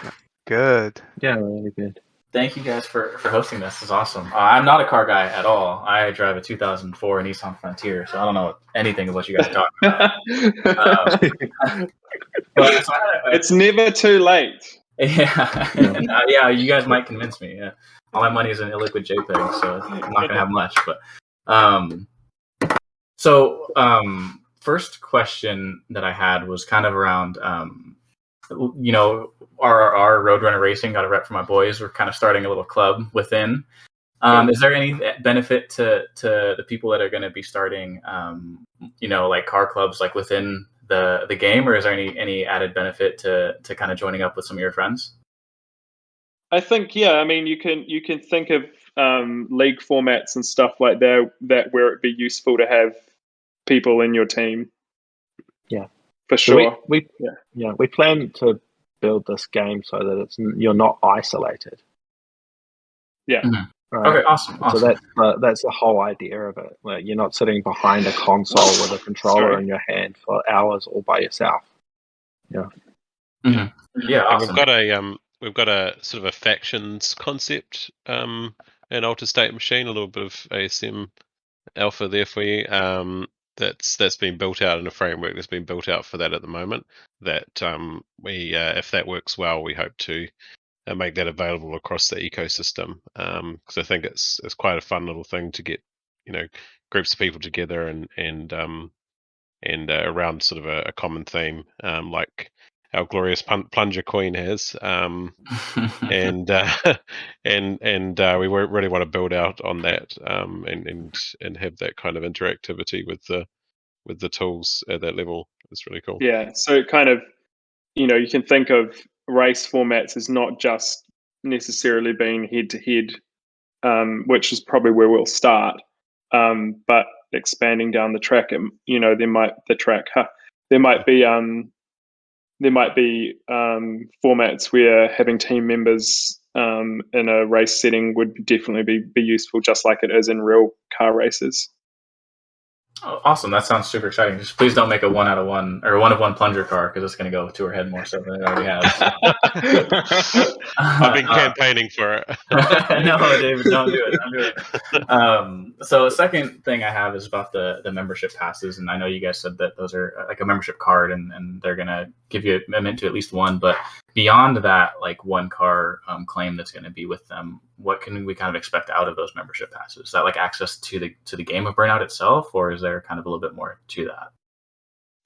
Good. Yeah, really good. Thank you guys for hosting this. This is awesome. I'm not a car guy at all. I drive a 2004 Nissan Frontier, so I don't know anything of what you guys are talking about. But so it's never too late. Yeah, you guys might convince me. Yeah, all my money is in illiquid JPEG, so I'm not gonna have much. But first question that I had was kind of around, you know, our Roadrunner Racing got a rep for my boys. We're kind of starting a little club within. Is there any benefit to the people that are going to be starting, you know, like car clubs like within the game, or is there any added benefit to kind of joining up with some of your friends? I think, yeah, I mean, you can think of league formats and stuff like that where it'd be useful to have people in your team. Yeah, for sure. So we plan to build this game so that you're not isolated. Yeah. Mm-hmm. Right. Okay, awesome. So that's the whole idea of it. Like, you're not sitting behind a console with a controller in your hand for hours all by yourself. Yeah. Mm-hmm. Yeah, awesome. We've got a sort of a factions concept in Altered State Machine, a little bit of ASM alpha there for you. That's been built out in a framework that's been built out for that at the moment. That we, if that works well, we hope to make that available across the ecosystem. Because I think it's quite a fun little thing to get, you know, groups of people together and around sort of a common theme, like our glorious plunger queen has, and we really want to build out on that, and have that kind of interactivity with the tools at that level. It's really cool. Yeah, so it kind of, you know, you can think of race formats as not just necessarily being head to head, which is probably where we'll start, but expanding down the track. You know, there might be formats where having team members in a race setting would definitely be useful, just like it is in real car races. Oh, awesome! That sounds super exciting. Just please don't make a 1 out of 1 or 1 of 1 plunger car, because it's going to go to her head more so than it already has. I've been campaigning for it. No, David, don't do it. Don't do it. So the second thing I have is about the membership passes, and I know you guys said that those are like a membership card, and they're going to give you a mint to at least one. But beyond that, like 1 car claim that's going to be with them, what can we kind of expect out of those membership passes? Is that like access to the game of Burnout itself, or is there kind of a little bit more to that?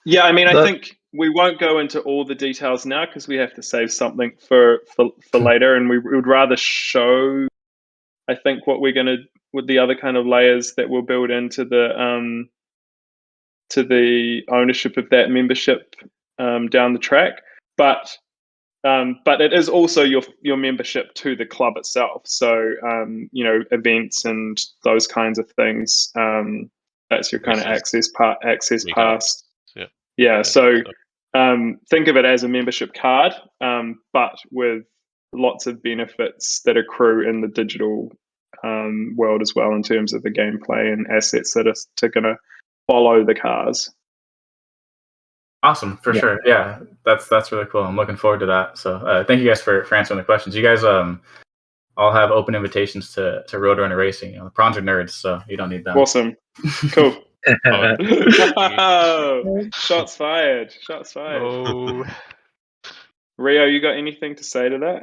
Yeah, I mean, I think we won't go into all the details now because we have to save something for later, and we would rather show, I think, what we're going to, with the other kind of layers that we'll build into the ownership of that membership down the track. But it is also your membership to the club itself. So you know, events and those kinds of things. That's your kind of access pass. Yeah. So think of it as a membership card, but with lots of benefits that accrue in the digital world as well, in terms of the gameplay and assets that are going to follow the cars. Awesome, for sure. Yeah, that's really cool. I'm looking forward to that. So thank you guys for answering the questions. You guys all have open invitations to Roadrunner Racing. You know, the prawns are nerds, so you don't need them. Awesome. Cool. Oh, shots fired. Shots fired. Oh. Rio, you got anything to say to that?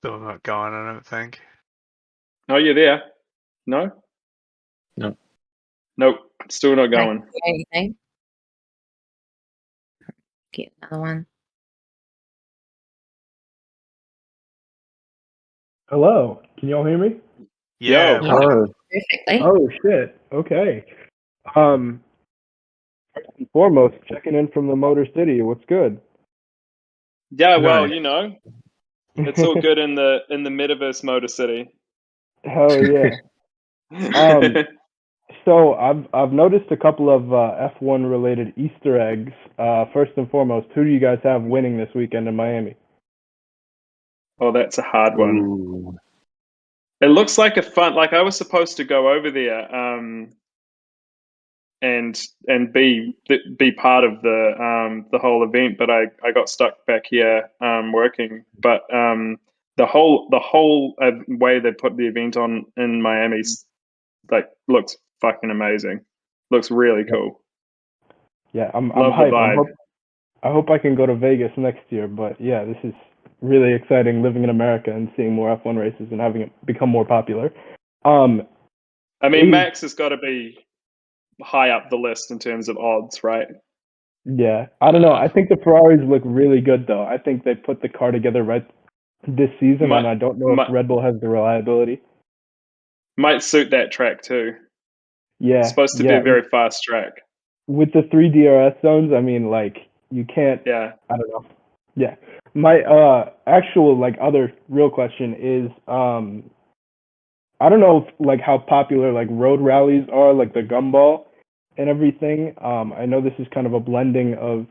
Still not going, I don't think. Oh, you're there. No? No. Nope. Still not Can't going. do anything. Get another one. Hello, can y'all hear me? Yeah. Yo. Hello. Perfectly. Oh shit. Okay. First and foremost, checking in from the Motor City. What's good? Yeah, well, Nice. you know, it's all good in the metaverse Motor City. Hell yeah. So I've noticed a couple of F1 related Easter eggs. First and foremost, who do you guys have winning this weekend in Miami? Oh, that's a hard one. Ooh. It looks like a fun. Like I was supposed to go over there, and be part of the whole event, but I got stuck back here working. But the whole way they put the event on in Miami, like, looks fucking amazing. Looks really cool. Yeah, I'm Love the hyped. vibe. I hope I can go to Vegas next year. But yeah, this is really exciting living in America and seeing more F1 races and having it become more popular. I mean, is- Max has got to be high up the list in terms of odds, right? Yeah, I don't know. I think the Ferraris look really good though. I think they put the car together right this season, and I don't know if Red Bull has the reliability. Might suit that track too. Yeah, It's supposed to be a very fast track. With the 3 DRS zones, I mean, like, you can't. Yeah. I don't know. Yeah, my actual like other real question is I don't know if, like, how popular like road rallies are, like the gumball and everything. I know this is kind of a blending of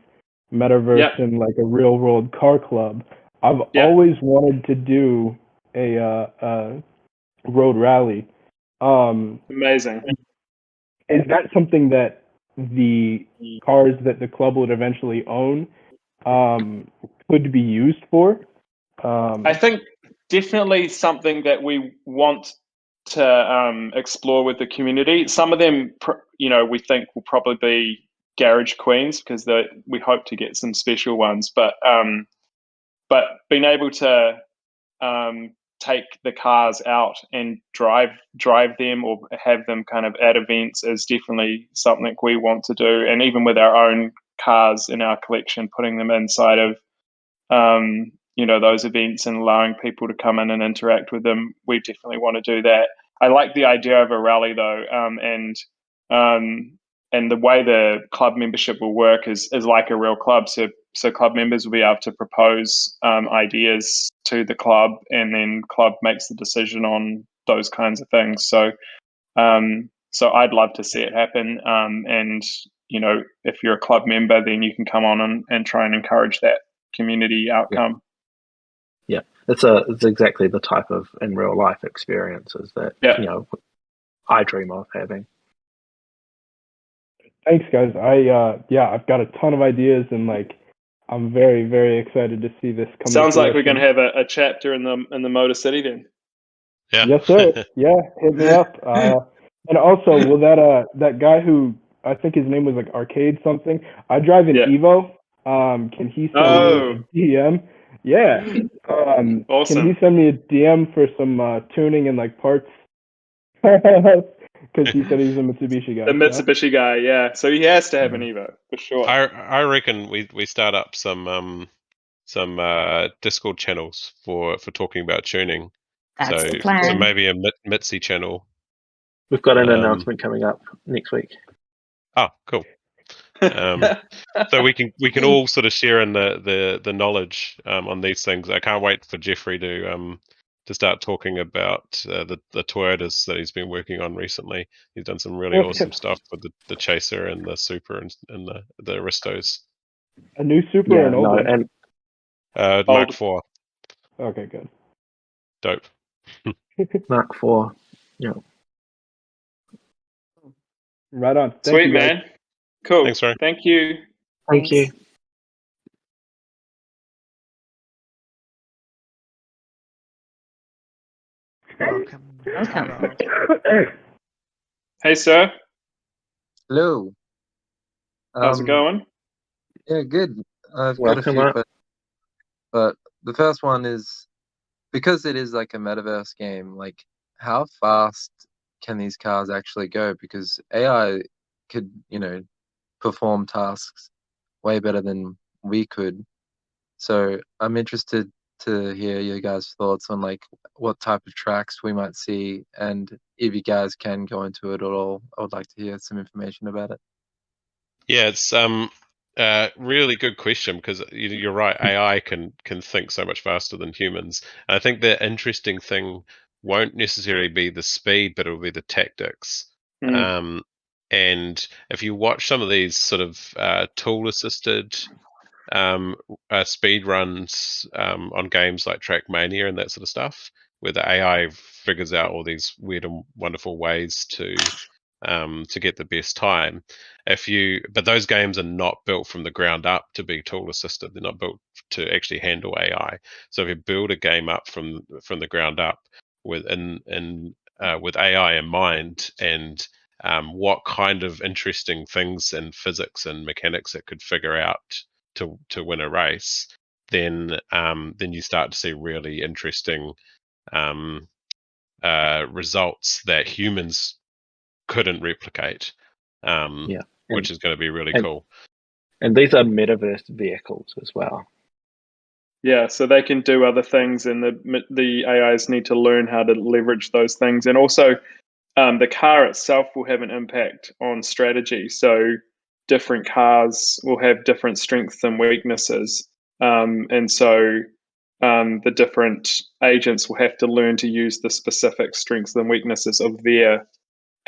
metaverse and like a real world car club. I've always wanted to do a road rally. Amazing. Is that something that the cars that the club would eventually own could be used for? I think definitely something that we want to explore with the community. Some of them, we think will probably be garage queens because we hope to get some special ones. But being able to take the cars out and drive them or have them kind of at events is definitely something we want to do. And even with our own cars in our collection, putting them inside of those events and allowing people to come in and interact with them, we definitely want to do that. I like the idea of a rally though, and the way the club membership will work is like a real club. So club members will be able to propose ideas to the club, and then club makes the decision on those kinds of things. So I'd love to see it happen. And if you're a club member, then you can come on and try and encourage that community outcome. Yeah, it's exactly the type of in real life experiences that I dream of having. Thanks, guys. I've got a ton of ideas, and like, I'm very, very excited to see this come. Sounds like we're going to have a chapter in the Motor City then. Yeah. Yes, sir. Yeah, hit me up. And also, will that guy who I think his name was like Arcade something? I drive an Evo. Can he send me a DM? Yeah. Awesome. Can he send me a DM for some tuning and like parts? Because he said he's a Mitsubishi guy. The Mitsubishi guy, yeah. So he has to have an Evo for sure. I reckon we start up some Discord channels for talking about tuning. That's the plan. So maybe a Mitzi channel. We've got an announcement coming up next week. Oh, cool. So we can all sort of share in the knowledge on these things. I can't wait for Jeffrey to start talking about the Toyotas that he's been working on recently. He's done some really awesome stuff with the Chaser and the Super and the Aristos. A new Super or an old one? And Mark IV. Okay, good. Dope. Mark IV. Yeah. Right on. Thank Sweet, you, guys. man. Cool. Thanks, Ray. Thank you. Thank you. Welcome. Hey, sir. Hello. How's it going? Yeah, good. I've got a Welcome few up. questions, but the first one is because it is like a metaverse game, like how fast can these cars actually go? Because AI could, perform tasks way better than we could. So I'm interested to hear your guys' thoughts on like what type of tracks we might see, and if you guys can go into it at all, I would like to hear some information about it. Yeah, it's really good question because you're right. AI can think so much faster than humans. And I think the interesting thing won't necessarily be the speed, but it'll be the tactics. And if you watch some of these sort of tool-assisted speed runs on games like Trackmania and that sort of stuff, where the AI figures out all these weird and wonderful ways to get the best time. But those games are not built from the ground up to be tool assisted. They're not built to actually handle AI. So if you build a game up from the ground up with with AI in mind and what kind of interesting things in physics and mechanics it could figure out to win a race, then you start to see really interesting results that humans couldn't replicate, which is going to be really cool. And these are metaverse vehicles as well. Yeah, so they can do other things, and the AIs need to learn how to leverage those things. And also, the car itself will have an impact on strategy. So different cars will have different strengths and weaknesses. And so the different agents will have to learn to use the specific strengths and weaknesses of their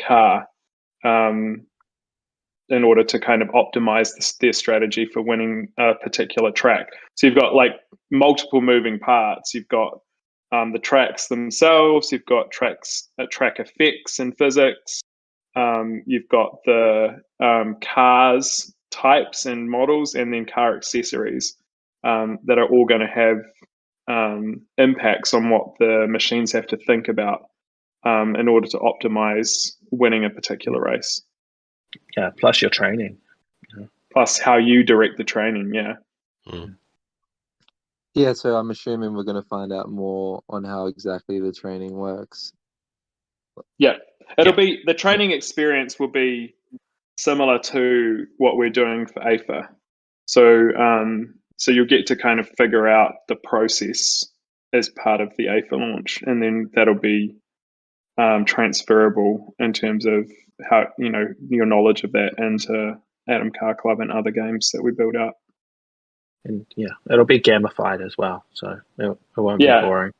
car in order to kind of optimize their strategy for winning a particular track. So you've got like multiple moving parts. You've got the tracks themselves. You've got track effects and physics. You've got the cars types and models, and then car accessories that are all going to have impacts on what the machines have to think about in order to optimize winning a particular race. Yeah, plus your training. Plus how you direct the training, yeah. Yeah, so I'm assuming we're going to find out more on how exactly the training works. Yeah, it'll be the training experience will be similar to what we're doing for AFA. So, so you'll get to kind of figure out the process as part of the AFA launch, and then that'll be transferable in terms of how your knowledge of that into Atom Car Club and other games that we build out. And yeah, it'll be gamified as well, so it won't be boring.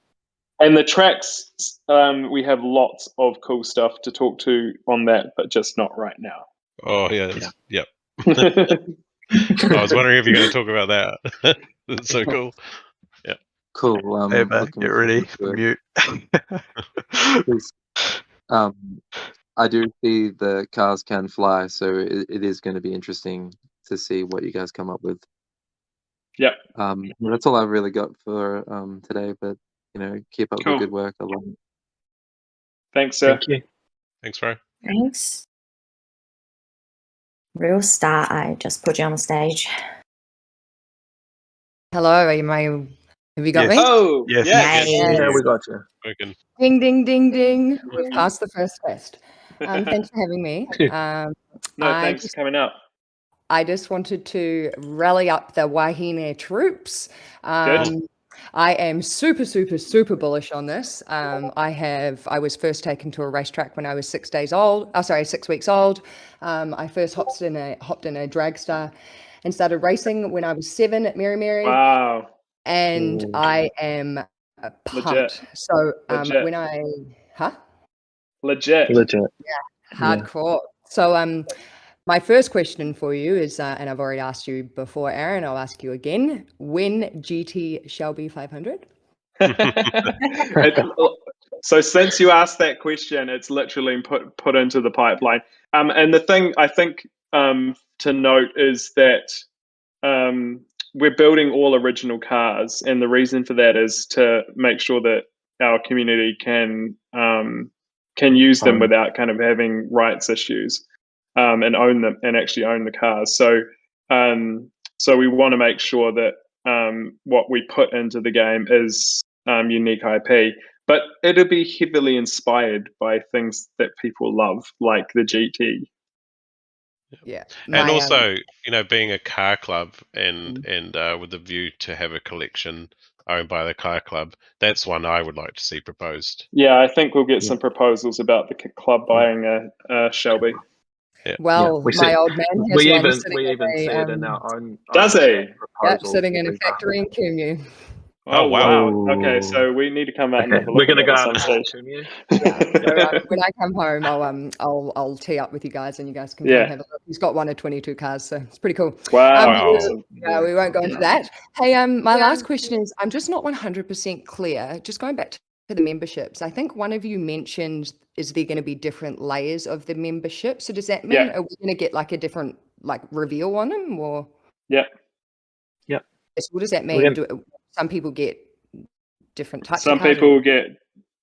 And the tracks, we have lots of cool stuff to talk to on that, but just not right now. Oh yeah. Yep. I was wondering if you're going to talk about that. That's so cool. Yeah. Cool. Ava, get ready for mute. I do see the cars can fly, so it is going to be interesting to see what you guys come up with. Yep. That's all I've really got for today, but keep up the good work. I love it. Thanks, sir. Thank you. Thanks, bro. Thanks. Real star, I just put you on the stage. Hello, have you got me? Oh, yes. Yeah, we got you. Okay. Ding, ding, ding, ding. We've passed the first test. Thanks for having me. No, thanks for coming up. I just wanted to rally up the Wahine troops. I am super, super, super bullish on this. I was first taken to a racetrack when I was 6 weeks old. I first hopped in a dragster and started racing when I was 7 at Mary. Wow. And I am pumped. Legit. So Legit. Legit. Yeah, hardcore. So my first question for you is, and I've already asked you before, Aaron, I'll ask you again, when GT shall be 500? So since you asked that question, it's literally put into the pipeline. And the thing I think to note is that we're building all original cars, and the reason for that is to make sure that our community can use them without kind of having rights issues, and own them and actually own the cars. So So we want to make sure that what we put into the game is unique IP, but it'll be heavily inspired by things that people love, like the GT. Yeah, and also, being a car club and with a view to have a collection owned by the car club, that's one I would like to see proposed. Yeah, I think we'll get some proposals about the club buying a Shelby. Yeah. Well, my old man has one sitting we in even see it in a, our own. Does he? Yep, sitting in a factory in Kumu. Oh, wow. Okay, so we need to come out and have a look. We're going to go at out and some talk stage. Yeah, so when I come home, I'll tee up with you guys, and you guys can come and have a look. He's got 1 of 22 cars, so it's pretty cool. Wow, awesome. Yeah, we won't go into that. Hey, my last question is, I'm just not 100% clear. Just going back to the memberships, I think one of you mentioned, is there going to be different layers of the membership? So does that mean are we going to get like a different reveal on them, or? Yeah. So what does that mean? Do some people get different types Some of cards? people get,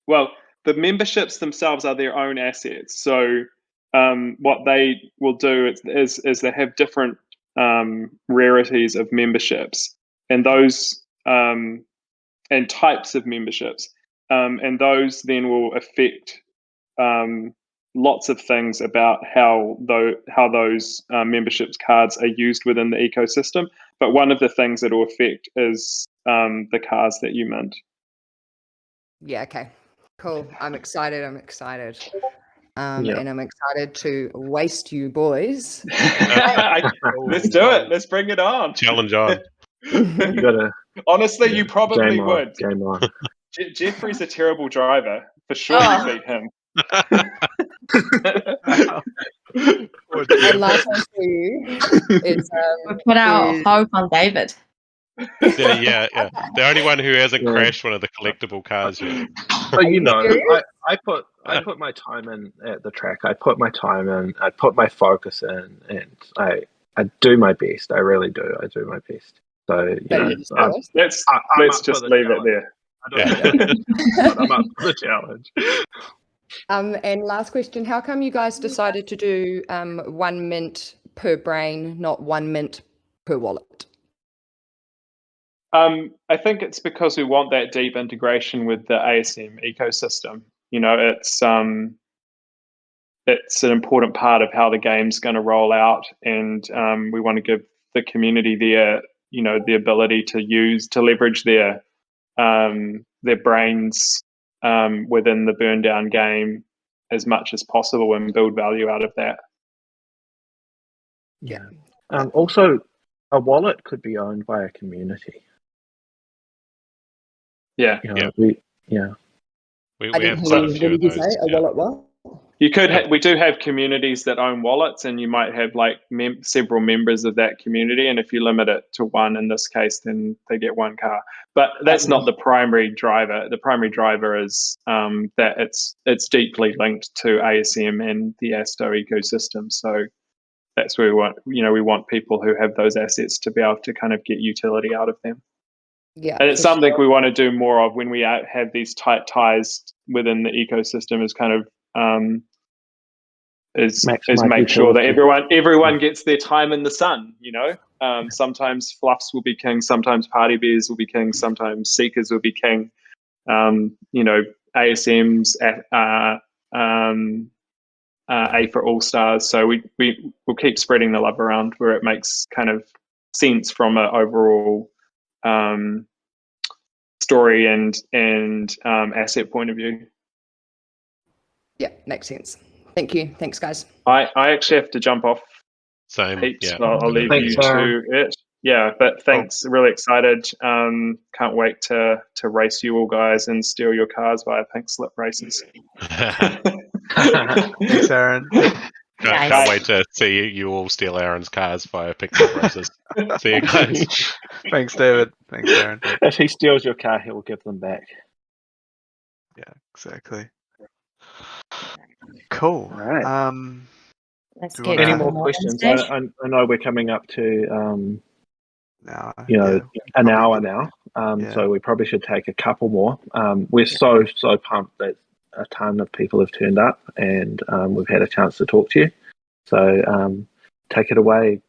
well, the memberships themselves are their own assets. So what they will do is they have different rarities of memberships, and those and types of memberships, and those then will affect lots of things about how those memberships cards are used within the ecosystem. But one of the things that will affect is the cars that you mint. Yeah, okay. Cool. I'm excited. And I'm excited to waste you boys. Let's do it. Let's bring it on. Challenge on. You gotta, honestly, you probably would. Game on. Jeffrey's a terrible driver. For sure, you beat him. And last one for you is we put our hope on David. Yeah. The only one who hasn't crashed one of the collectible cars yet. But I put my time in at the track. I put my time in. I put my focus in, and I do my best. I really do. I do my best. So let's just leave it there. But I'm up for the challenge. And last question: how come you guys decided to do 1 mint per brain, not 1 mint per wallet? I think it's because we want that deep integration with the ASM ecosystem. It's an important part of how the game's going to roll out, and we want to give the community the ability to leverage their brains within the burn down game as much as possible and build value out of that. Yeah. Also, a wallet could be owned by a community. Yeah. We have quite a few of those. A wallet what? You could. We do have communities that own wallets, and you might have several members of that community. And if you limit it to one, in this case, then they get 1 car. But that's not the primary driver. The primary driver is that it's deeply linked to ASM and the ASTO ecosystem. So that's where we want. We want people who have those assets to be able to kind of get utility out of them. Yeah, and it's something we want to do more of when we have these tight ties within the ecosystem. Is kind of is make sure that everyone gets their time in the sun. Sometimes fluffs will be king, sometimes party bears will be king, sometimes seekers will be king. ASM's A for All Stars. So we'll keep spreading the love around where it makes kind of sense from an overall story and asset point of view. Yeah, makes sense. Thank you. Thanks, guys. I actually have to jump off. Same. Heaps. Yeah. I'll leave you to it. Yeah, but thanks. Really excited. Can't wait to race you all guys and steal your cars via pink slip races. Thanks, Aaron. Can't wait to see you all steal Aaron's cars via pink slip races. See you guys. Thanks, David. Thanks, Aaron. If he steals your car, he will give them back. Yeah, exactly. Cool. All right. Let's get any more questions? I know we're coming up to an hour now, so we probably should take a couple more. We're so pumped that a ton of people have turned up, and we've had a chance to talk to you. So take it away,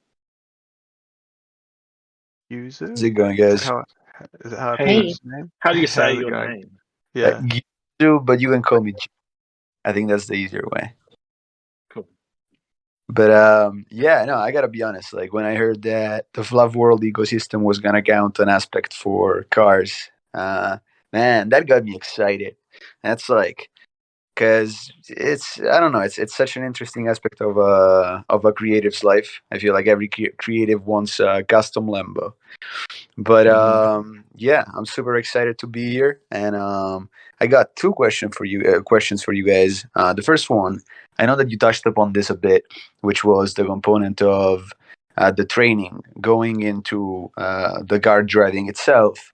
Yuzu? How's it going, guys? Is that how I Hey. pronounce your name? How do you say How's it your going? name? Yeah. Gizu, but you can call me G. I think that's the easier way. Cool. But yeah, no, I gotta be honest. Like when I heard that the Fluff World ecosystem was gonna count an aspect for cars, man, that got me excited. That's like, cause it's I don't know, it's such an interesting aspect of a creative's life. I feel like every creative wants a custom Lambo. But yeah, I'm super excited to be here, and I got two questions for you. Questions for you guys. The first one, I know that you touched upon this a bit, which was the component of the training going into the car driving itself.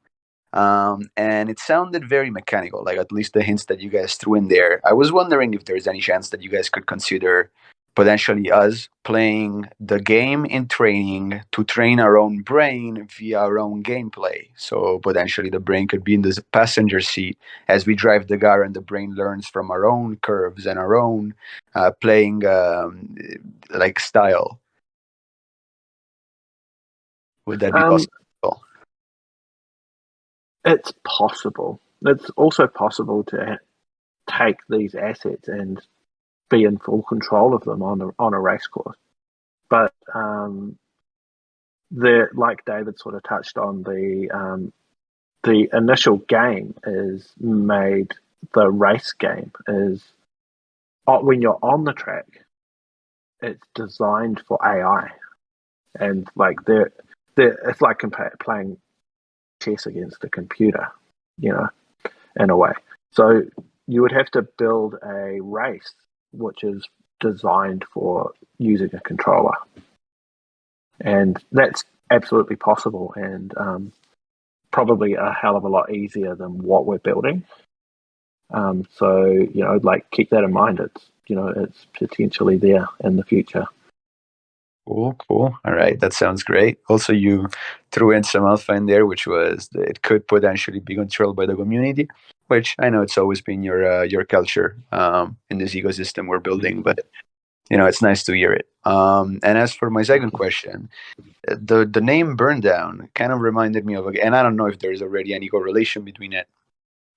And it sounded very mechanical, like at least the hints that you guys threw in there. I was wondering if there's any chance that you guys could consider potentially us playing the game in training to train our own brain via our own gameplay. So potentially the brain could be in the passenger seat as we drive the car, and the brain learns from our own curves and our own playing like style. Would that be possible? It's possible. It's also possible to take these assets and be in full control of them on a race course. But like David sort of touched on, the initial game is made. The race game is when you're on the track. It's designed for AI, and like it's like playing chess against a computer, you know, in a way. So you would have to build a race which is designed for using a controller, and that's absolutely possible, and probably a hell of a lot easier than what we're building. So you know, like keep that in mind. It's potentially there in the future. Cool. All right, that sounds great. Also, you threw in some alpha in there, which was that it could potentially be controlled by the community, which I know it's always been your culture in this ecosystem we're building, but you know it's nice to hear it. And as for my second question, the name Burn Down kind of reminded me of, and I don't know if there's already any correlation between it,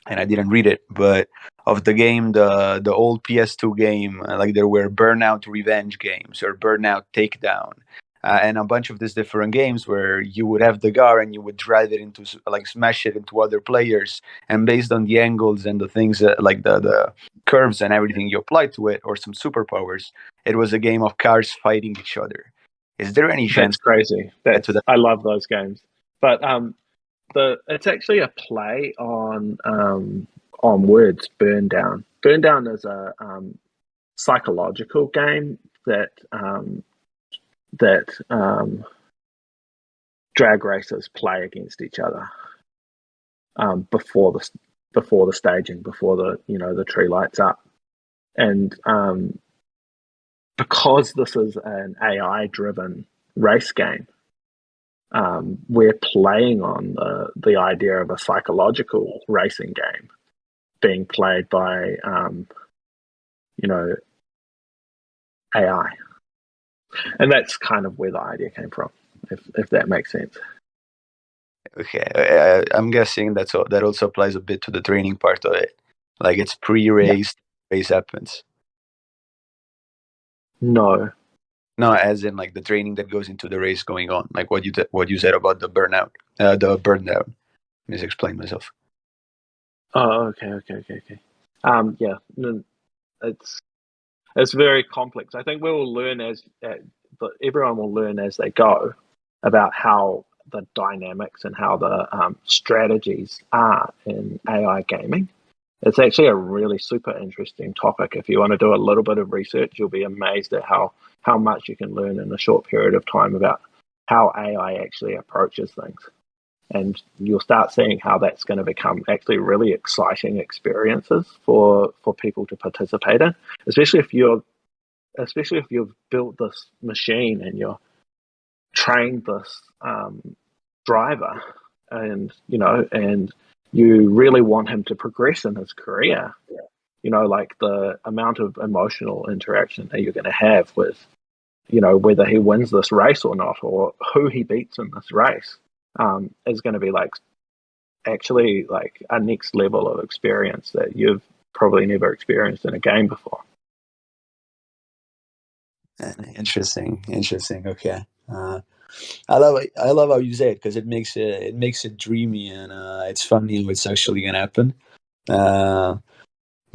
and I didn't read it, but of the game, the old PS2 game, like there were Burnout Revenge games or Burnout Takedown, and a bunch of these different games where you would have the car and you would drive it into like smash it into other players, and based on the angles and the things like the curves and everything you apply to it, or some superpowers, it was a game of cars fighting each other. Is there any chance? That's crazy. I love those games, but it's actually a play on words. Burn Down. Burn Down is a psychological game that drag racers play against each other before the staging, before the tree lights up, and because this is an AI driven race game. We're playing on the idea of a psychological racing game being played by, AI, and that's kind of where the idea came from, if that makes sense. Okay, I'm guessing that also applies a bit to the training part of it. Like it's pre-race, race happens. No, as in like the training that goes into the race going on, like what you said about the burnout, the burn down. Just explain myself. Oh, okay. Yeah, it's very complex. I think we will learn everyone will learn as they go about how the dynamics and how the strategies are in AI gaming. It's actually a really super interesting topic. If you want to do a little bit of research, you'll be amazed at how much you can learn in a short period of time about how AI actually approaches things. And you'll start seeing how that's going to become actually really exciting experiences for people to participate in, especially if you've built this machine and you're trained this driver, and you really want him to progress in his career. Like the amount of emotional interaction that you're going to have with, whether he wins this race or not, or who he beats in this race. is going to be like actually like a next level of experience that you've probably never experienced in a game before. Interesting. Okay. I love how you say it, because it makes it dreamy, and it's funny how it's actually gonna happen.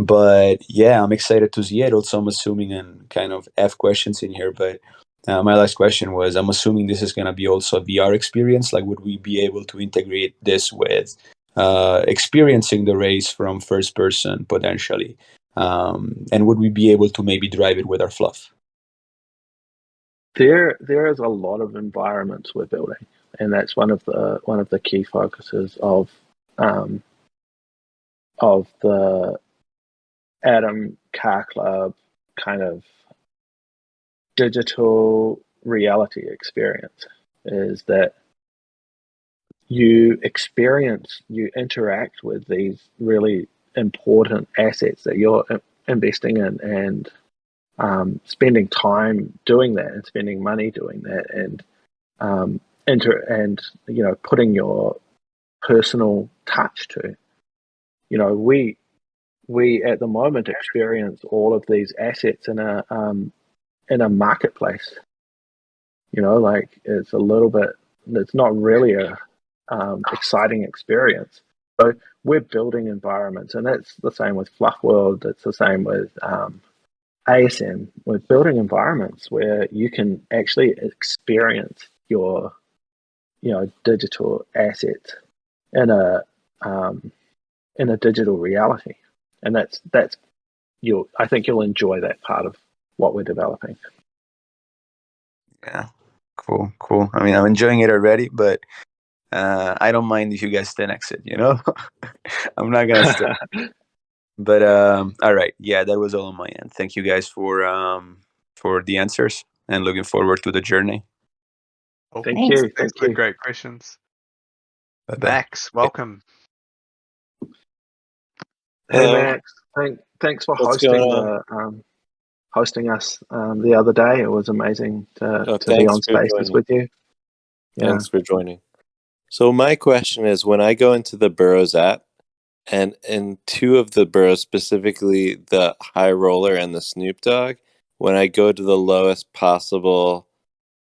But yeah, I'm excited to see it. Also, I'm assuming, and kind of F questions in here, but my last question was, I'm assuming this is gonna be also a VR experience. Like, would we be able to integrate this with experiencing the race from first person potentially? And would we be able to maybe drive it with our fluff? There is a lot of environments we're building, and that's one of the key focuses of the ATEM Car Club kind of digital reality experience, is that you interact with these really important assets that you're investing in, and spending time doing that, and spending money doing that, and putting your personal touch to. We at the moment experience all of these assets in a marketplace. Like, it's not really a exciting experience. So we're building environments, and that's the same with Fluff World. It's the same with ASM. We're building environments where you can actually experience your digital assets in a digital reality, and I think you'll enjoy that part of what we're developing. Yeah, cool. I mean, I'm enjoying it already, but I don't mind if you guys 10x it. I'm not gonna stop. But all right, yeah, that was all on my end. Thank you guys for the answers, and looking forward to the journey. Oh, Thank you. Thanks for the great questions. Bye-bye. Max, welcome. Hey Hello. Max, thanks for What's hosting going hosting us the other day. It was amazing to be thanks on for Spaces joining. with you. Yeah. Thanks for joining. So my question is, when I go into the Burrows app, and in two of the Burrows, specifically the High Roller and the Snoop Dogg, when I go to the lowest possible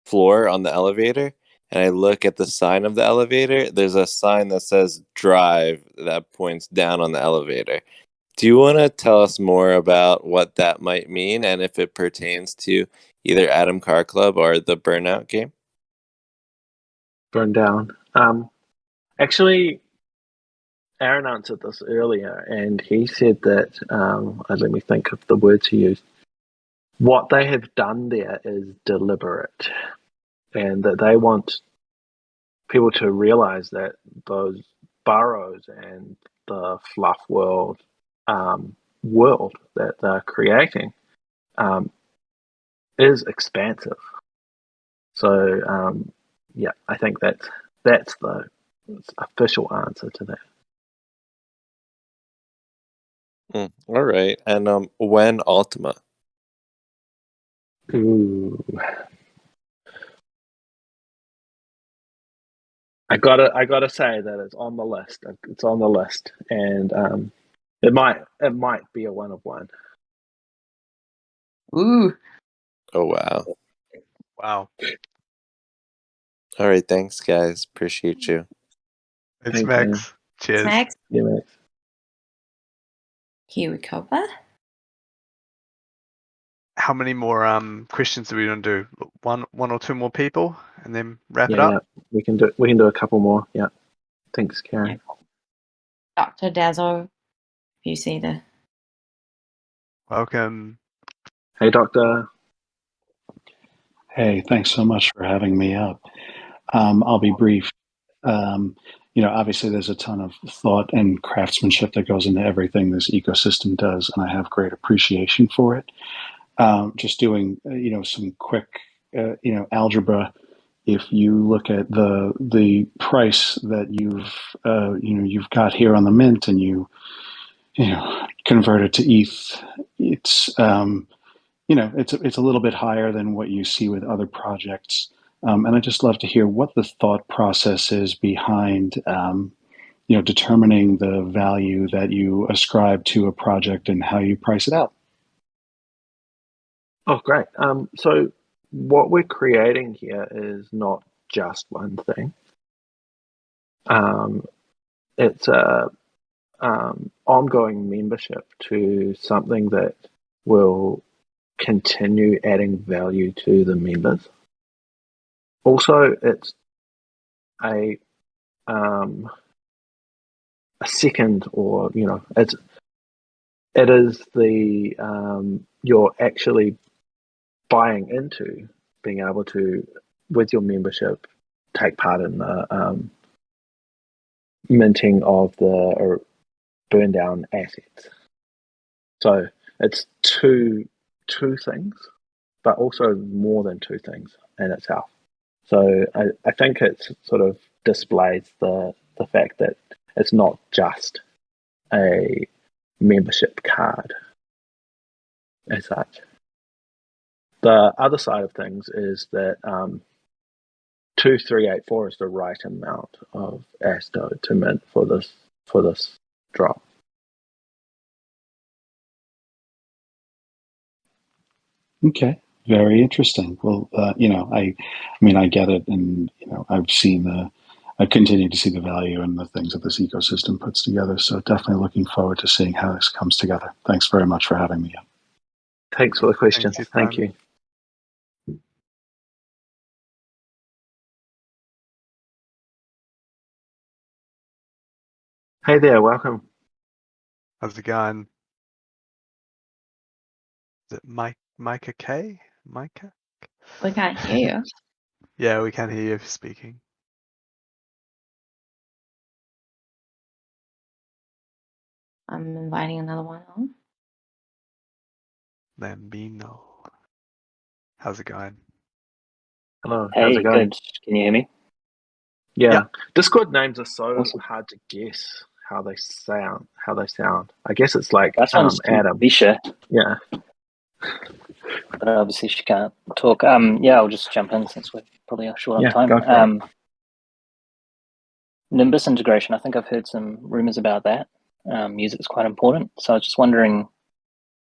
floor on the elevator and I look at the sign of the elevator, there's a sign that says drive that points down on the elevator. Do you want to tell us more about what that might mean, and if it pertains to either ATEM Car Club or the Burnout game? Burn down. Actually, Aaron answered this earlier, and he said that, let me think of the words he used. What they have done there is deliberate, and that they want people to realize that those burrows and the Fluff World world that they're creating is expansive. So, yeah, I think that's the official answer to that. All right. And when Ultima? Ooh. I gotta say that it's on the list. It's on the list, and it might be a one of one. Ooh. Oh wow. Wow. All right. Thanks, guys. Appreciate you. Thanks, Thanks, Max. man. Cheers. Max, Yeah, Max. here we cover. How many more questions are we gonna do? One or two more people, and then wrap it Yeah, up. we can do a couple more. Yeah. Thanks, Karen. Dr. Dazzle, you see the. Welcome. Hey, Doctor. Hey, thanks so much for having me up. I'll be brief. Obviously, there's a ton of thought and craftsmanship that goes into everything this ecosystem does, and I have great appreciation for it. Just doing, some quick, algebra. If you look at the price that you've got here on the mint, and you convert it to ETH, it's it's a little bit higher than what you see with other projects. And I'd just love to hear what the thought process is behind, determining the value that you ascribe to a project and how you price it out. Oh, great. So what we're creating here is not just one thing. It's a ongoing membership to something that will continue adding value to the members. Also, it's a second, or it is the you're actually buying into being able to, with your membership, take part in the minting of the burn down assets. So it's two things, but also more than two things in itself. So I think it sort of displays the fact that it's not just a membership card as such. The other side of things is that 2384 is the right amount of ASTO to mint for this drop. Okay, very interesting. Well, I get it, and I've continued to see the value in the things that this ecosystem puts together. So definitely looking forward to seeing how this comes together. Thanks very much for having me up. Thanks for the question. Thank you. Hey there, welcome. How's it going? Is it Micah K? Micah? We can't hear you. Yeah, we can hear you speaking. I'm inviting another one on. Lambino. How's it going? Hello, hey, how's it going? good. Can you hear me? Yeah. Discord names are so hard to guess how they sound. I guess it's like Last one's Adam. Visha. Yeah. But obviously she can't talk. I'll just jump in since we're probably short on time. Go for it. Nimbus integration, I think I've heard some rumors about that. Music's quite important. So I was just wondering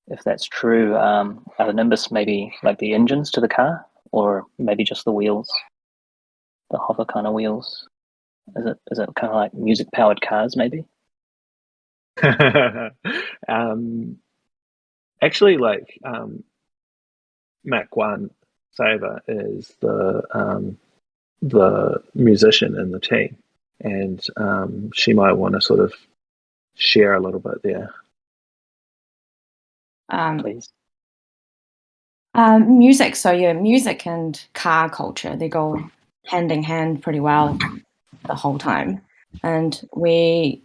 if that's true. Are the Nimbus maybe like the engines to the car, or maybe just the wheels, the hover kind of wheels? Is it kind of like music powered cars maybe? Actually, like Mac One Saver is the musician in the team, and she might want to sort of share a little bit there. Please. Music. So yeah, music and car culture, they go hand in hand pretty well the whole time. And we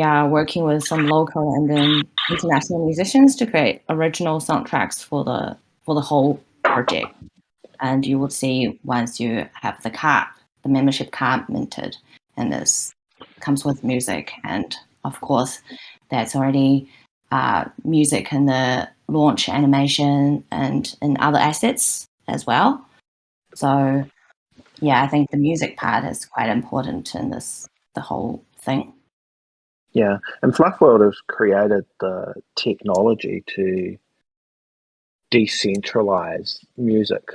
are working with some local and then international musicians to create original soundtracks for the whole project. And you will see once you have the membership card minted, and this comes with music, and of course that's already music in the launch animation and in other assets as well. So yeah, I think the music part is quite important in the whole thing. Yeah, and Fluffworld has created the technology to decentralize music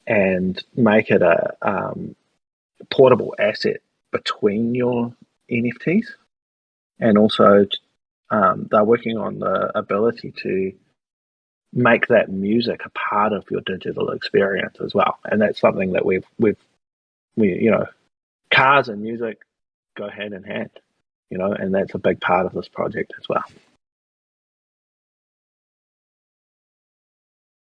and make it a portable asset between your NFTs, and also they're working on the ability to make that music a part of your digital experience as well. And that's something that we cars and music go hand in hand, and that's a big part of this project as well.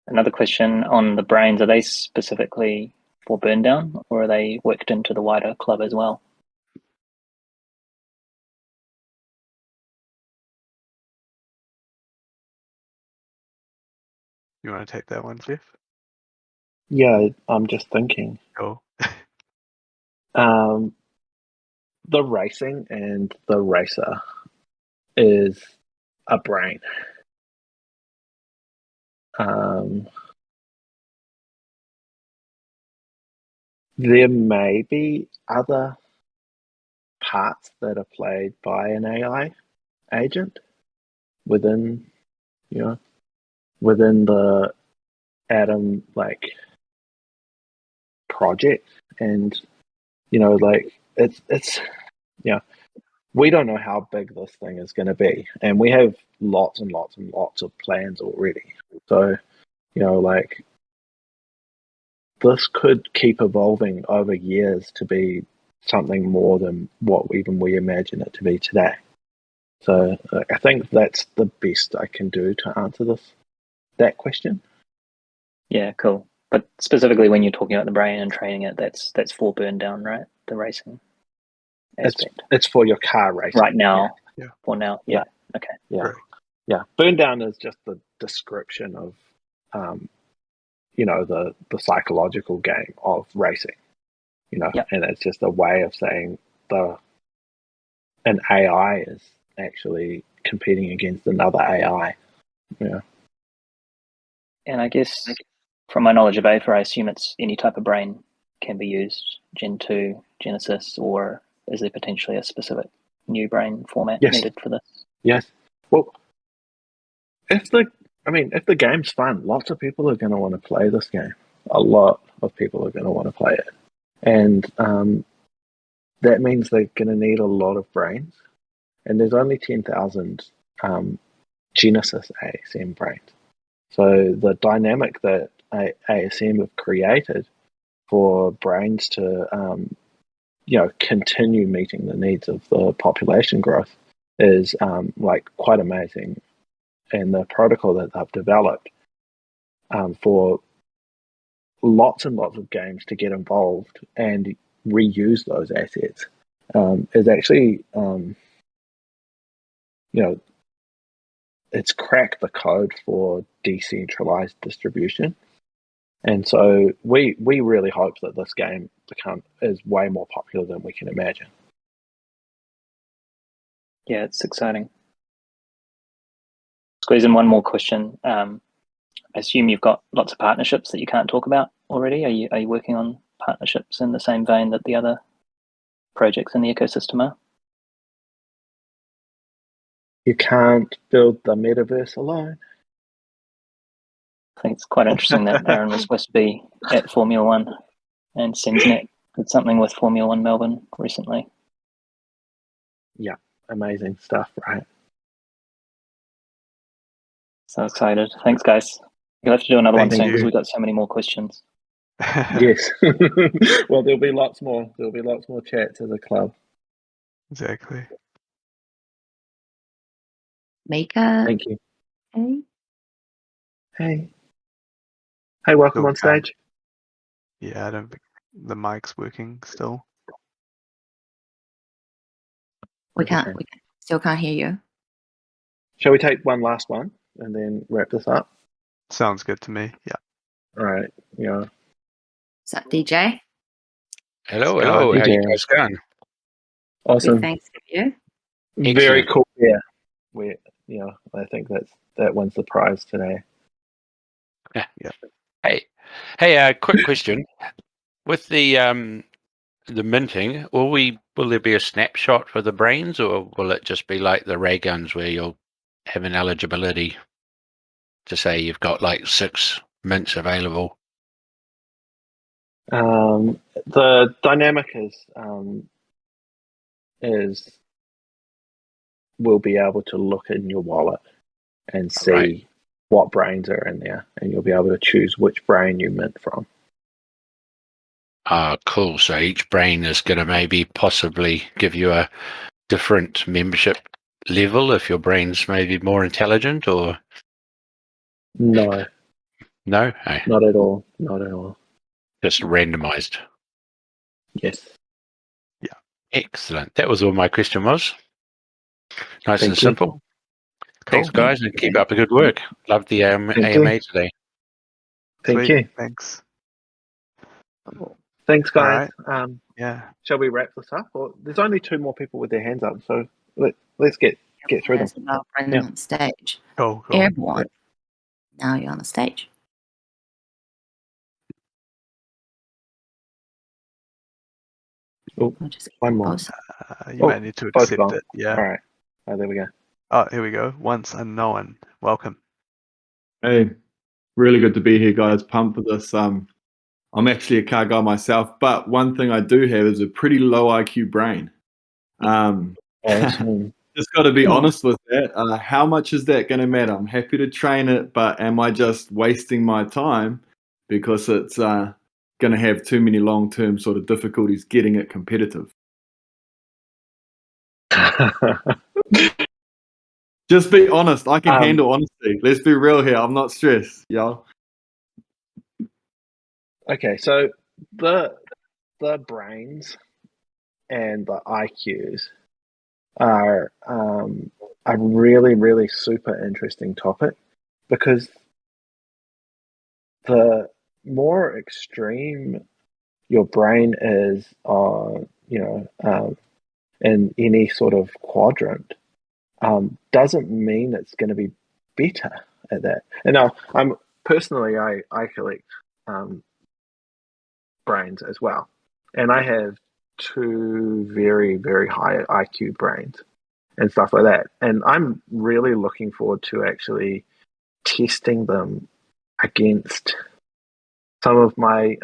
Another question on the brains, are they specifically for burn down, or are they worked into the wider club as well? You want to take that one, Jeff? Yeah, I'm just thinking. Cool. The racing and the racer is a brain. there may be other parts that are played by an AI agent within, within the Atom project, and it's we don't know how big this thing is going to be, and we have lots and lots and lots of plans already. So this could keep evolving over years to be something more than what even we imagine it to be today. So I think that's the best I can do to answer that question. Yeah, cool. But specifically when you're talking about the brain and training it, that's for burn down, right? The racing aspect. It's for your car racing. Right now. Yeah. For now. Yeah. Okay. Yeah. Right. Yeah. Burn down is just the description of the psychological game of racing. And it's just a way of saying an AI is actually competing against another AI. Yeah. And I guess from my knowledge of AFA, I assume it's any type of brain can be used, Gen 2, Genesis, or is there potentially a specific new brain format needed for this? Yes. Well, if the game's fun, lots of people are going to want to play this game. A lot of people are going to want to play it. And that means they're going to need a lot of brains. And there's only 10,000 Genesis ASM brains. So the dynamic that ASM have created for brains to continue meeting the needs of the population growth is quite amazing. And the protocol that they've developed for lots and lots of games to get involved and reuse those assets is actually it's cracked the code for decentralized distribution. And so we really hope that this game is way more popular than we can imagine. Yeah, it's exciting. Squeeze in one more question. I assume you've got lots of partnerships that you can't talk about already. Are you working on partnerships in the same vein that the other projects in the ecosystem are? You can't build the metaverse alone. I think it's quite interesting that Aaron was supposed to be at Formula One, and SimsNet did something with Formula One Melbourne recently. Yeah, amazing stuff, right? So excited. Thanks, guys. You'll have to do another one soon because we've got so many more questions. Yes. Well, there'll be lots more. There'll be lots more chats as a club. Exactly. Mika. Thank you. Hey. Hey, welcome on stage. Yeah, I don't think the mic's working still. We still can't hear you. Shall we take one last one and then wrap this up? Sounds good to me. Yeah. All right. Yeah. Is that DJ? Hello. How DJ. you guys going? Awesome. Good, thanks. You? Very Excellent. cool. Yeah. I think that wins the prize today. Yeah. Hey. Quick question: with the minting, will there be a snapshot for the brains, or will it just be like the ray guns where you'll have an eligibility to say you've got like 6 mints available? The dynamic is we'll be able to look in your wallet and see what brains are in there, and you'll be able to choose which brain you mint from. Cool. So each brain is going to maybe possibly give you a different membership level if your brain's maybe more intelligent, or No. No? Not at all. Not at all. Just randomized. Yes. Yeah. Excellent. That was all my question was. Nice and Thank you. simple. Thanks, Cool. guys, and keep up the good work. Love the Thank AMA you. today. Thank Sweet. you. Thanks. Thanks, All guys. right. Yeah. Shall we wrap this up? Or there's only 2 more people with their hands up, so let's get through them. It's about bringing them on stage. Cool. Airborne. Now you're on the stage. Oh, I'll just one more. post. You might need to both accept gone. it. Yeah. All right. Oh, there we go. Oh, here we go. Once unknown. Welcome. Hey, really good to be here, guys. Pumped for this. I'm actually a car guy myself, but one thing I do have is a pretty low IQ brain. Awesome. Just got to be honest with that. How much is that going to matter? I'm happy to train it, but am I just wasting my time because it's going to have too many long-term sort of difficulties getting it competitive? Just be honest. I can handle honesty. Let's be real here. I'm not stressed, y'all. Okay, so the brains and the IQs are a really, really super interesting topic, because the more extreme your brain is in any sort of quadrant, doesn't mean it's going to be better at that. And now, I collect brains as well, and I have two very, very high IQ brains and stuff like that. And I'm really looking forward to actually testing them against some of my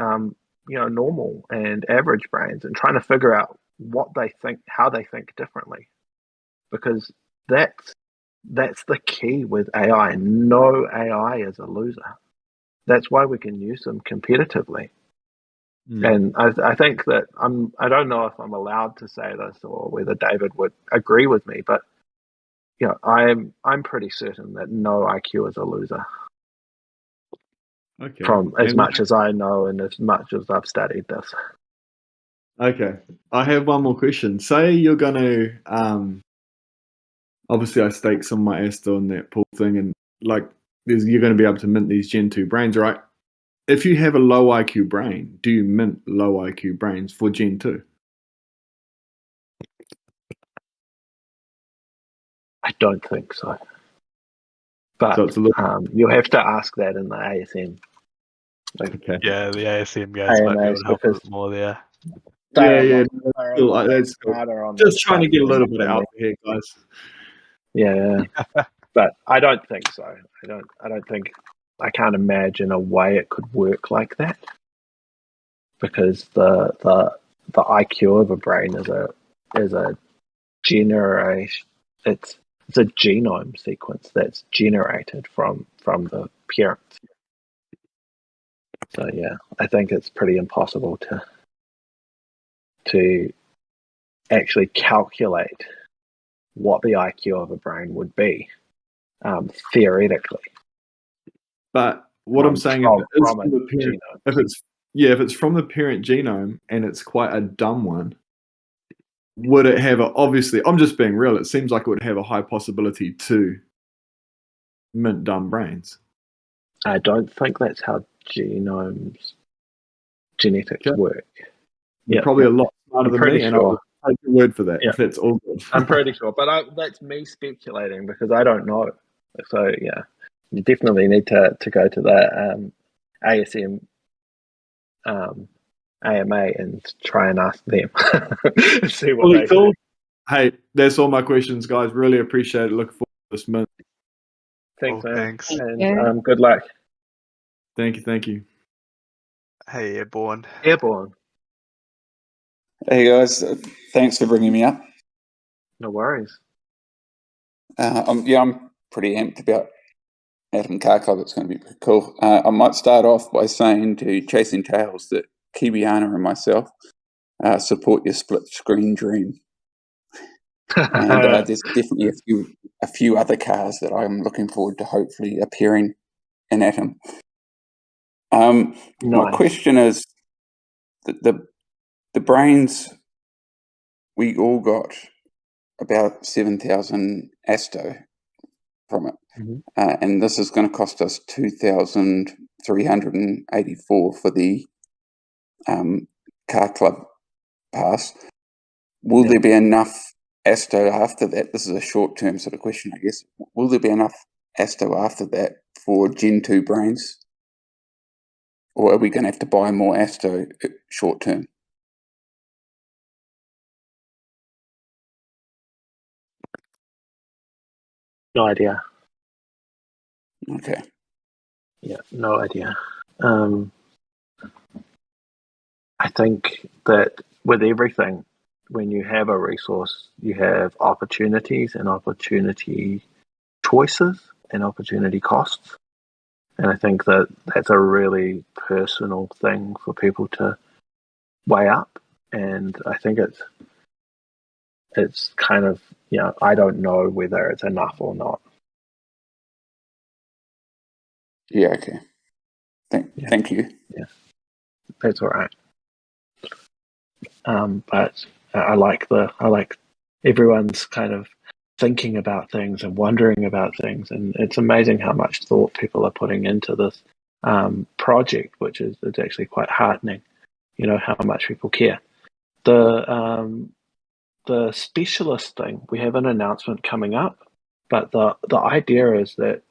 normal and average brains, and trying to figure out what they think, how they think differently, because that's the key with AI. No AI is a loser. That's why we can use them competitively. And I think that I don't know if I'm allowed to say this or whether David would agree with me, but I'm pretty certain that no IQ is a loser. Okay. From as much as I know and as much as I've studied this. Okay. I have one more question. Say you're going to, obviously I staked some of my Asta on that pool thing, and you're going to be able to mint these Gen 2 brains, right? If you have a low IQ brain, do you mint low IQ brains for Gen 2? I don't think so. But so you'll have to ask that in the ASM. Okay. Yeah, the ASM guys might be able to help a bit more there. That's cool. Just trying to get a little bit out here, guys. Yeah, but I don't think so. I can't imagine a way it could work like that, because the IQ of a brain is a generation. It's a genome sequence that's generated from the parents. So yeah, I think it's pretty impossible to actually calculate what the IQ of a brain would be, theoretically. But what I'm saying, if it's from the parent genome and it's quite a dumb one, would it have obviously, I'm just being real, it seems like it would have a high possibility to mint dumb brains. I don't think that's how genetics work. You're probably a lot smarter than me, and I'll take your word for that. Yeah. If that's all good. I'm pretty sure, but that's me speculating, because I don't know. So yeah, you definitely need to go to the ASM AMA and try and ask them. See what they cool. Hey, that's all my questions, guys. Really appreciate it. Looking forward to this mint. Thanks, man. Thanks. And good luck. Thank you. Hey, Airborne. Hey guys, thanks for bringing me up. No worries. I'm pretty amped about Atom Car Club. It's going to be pretty cool. I might start off by saying to Chasing Tails that Kiwiana and myself support your split screen dream. And there's definitely a few other cars that I'm looking forward to hopefully appearing in Atom. My question is the brains, we all got about 7,000 Asto from it. And this is going to cost us 2,384 for the car club pass. Will there be enough Asto after that? This is a short-term sort of question, I guess. Will there be enough Asto after that for Gen 2 brains? Or are we going to have to buy more Asto short-term? No idea. Okay. Yeah, no idea. I think that with everything, when you have a resource, you have opportunities and opportunity choices and opportunity costs. And I think that that's a really personal thing for people to weigh up. And I think it's kind of, I don't know whether it's enough or not. Yeah, okay. Thank you. Yeah, that's all right. But I like everyone's kind of thinking about things and wondering about things, and it's amazing how much thought people are putting into this project, which is it's actually quite heartening. How much people care. The specialist thing, we have an announcement coming up, but the idea is that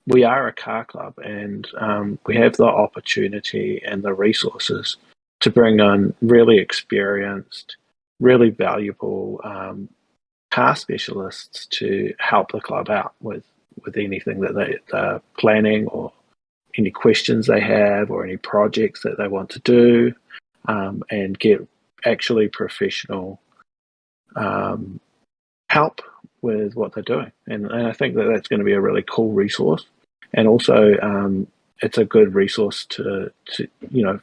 we are a car club, and we have the opportunity and the resources to bring on really experienced, really valuable car specialists to help the club out with anything that they're planning, or any questions they have, or any projects that they want to do, and get actually professional help with what they're doing. And I think that that's going to be a really cool resource. And also, it's a good resource to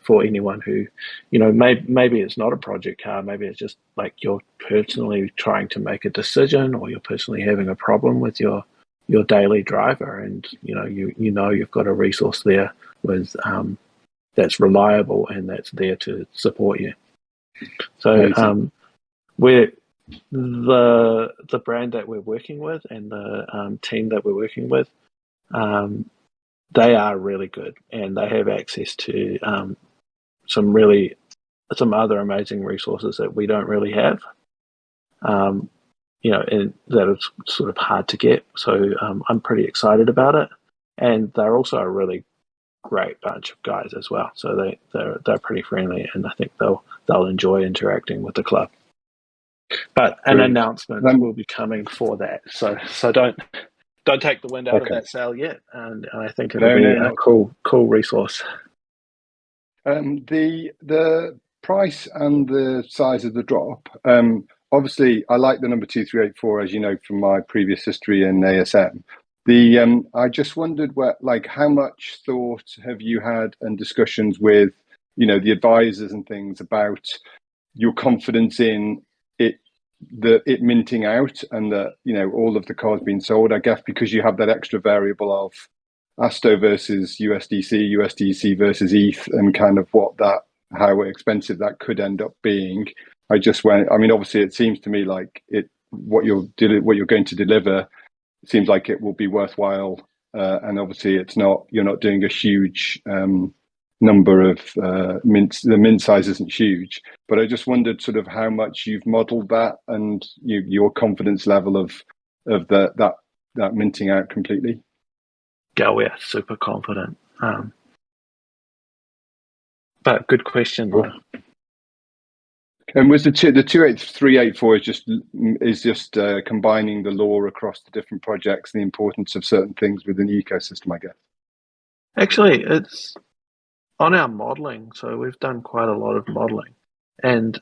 for anyone who, maybe it's not a project car, maybe it's just like you're personally trying to make a decision, or you're personally having a problem with your daily driver, and you've got a resource there with that's reliable and that's there to support you. So we're the brand that we're working with, and the team that we're working with, they are really good, and they have access to some other amazing resources that we don't really have. And that is sort of hard to get. So I'm pretty excited about it, and they're also a really great bunch of guys as well. So they're pretty friendly, and I think they'll enjoy interacting with the club. But an announcement will be coming for that. So don't take the wind out of that sail yet. And I think it'll be a cool resource. The price and the size of the drop. Obviously, I like the number 2384, as you know from my previous history in ASM. I just wondered how much thought have you had and discussions with, the advisors and things about your confidence in it minting out, and that all of the cards being sold. I guess because you have that extra variable of ASTO versus USDC versus ETH, and kind of how expensive that could end up being. Obviously, it seems to me like what you're going to deliver seems like it will be worthwhile, and obviously you're not doing a huge number of mints. The mint size isn't huge, but I just wondered sort of how much you've modeled that, and your confidence level of that minting out completely. Yeah, we're super confident. But good question. And was the 28384 is just combining the law across the different projects, and the importance of certain things within the ecosystem, I guess. Actually, it's on our modeling. So we've done quite a lot of modeling, and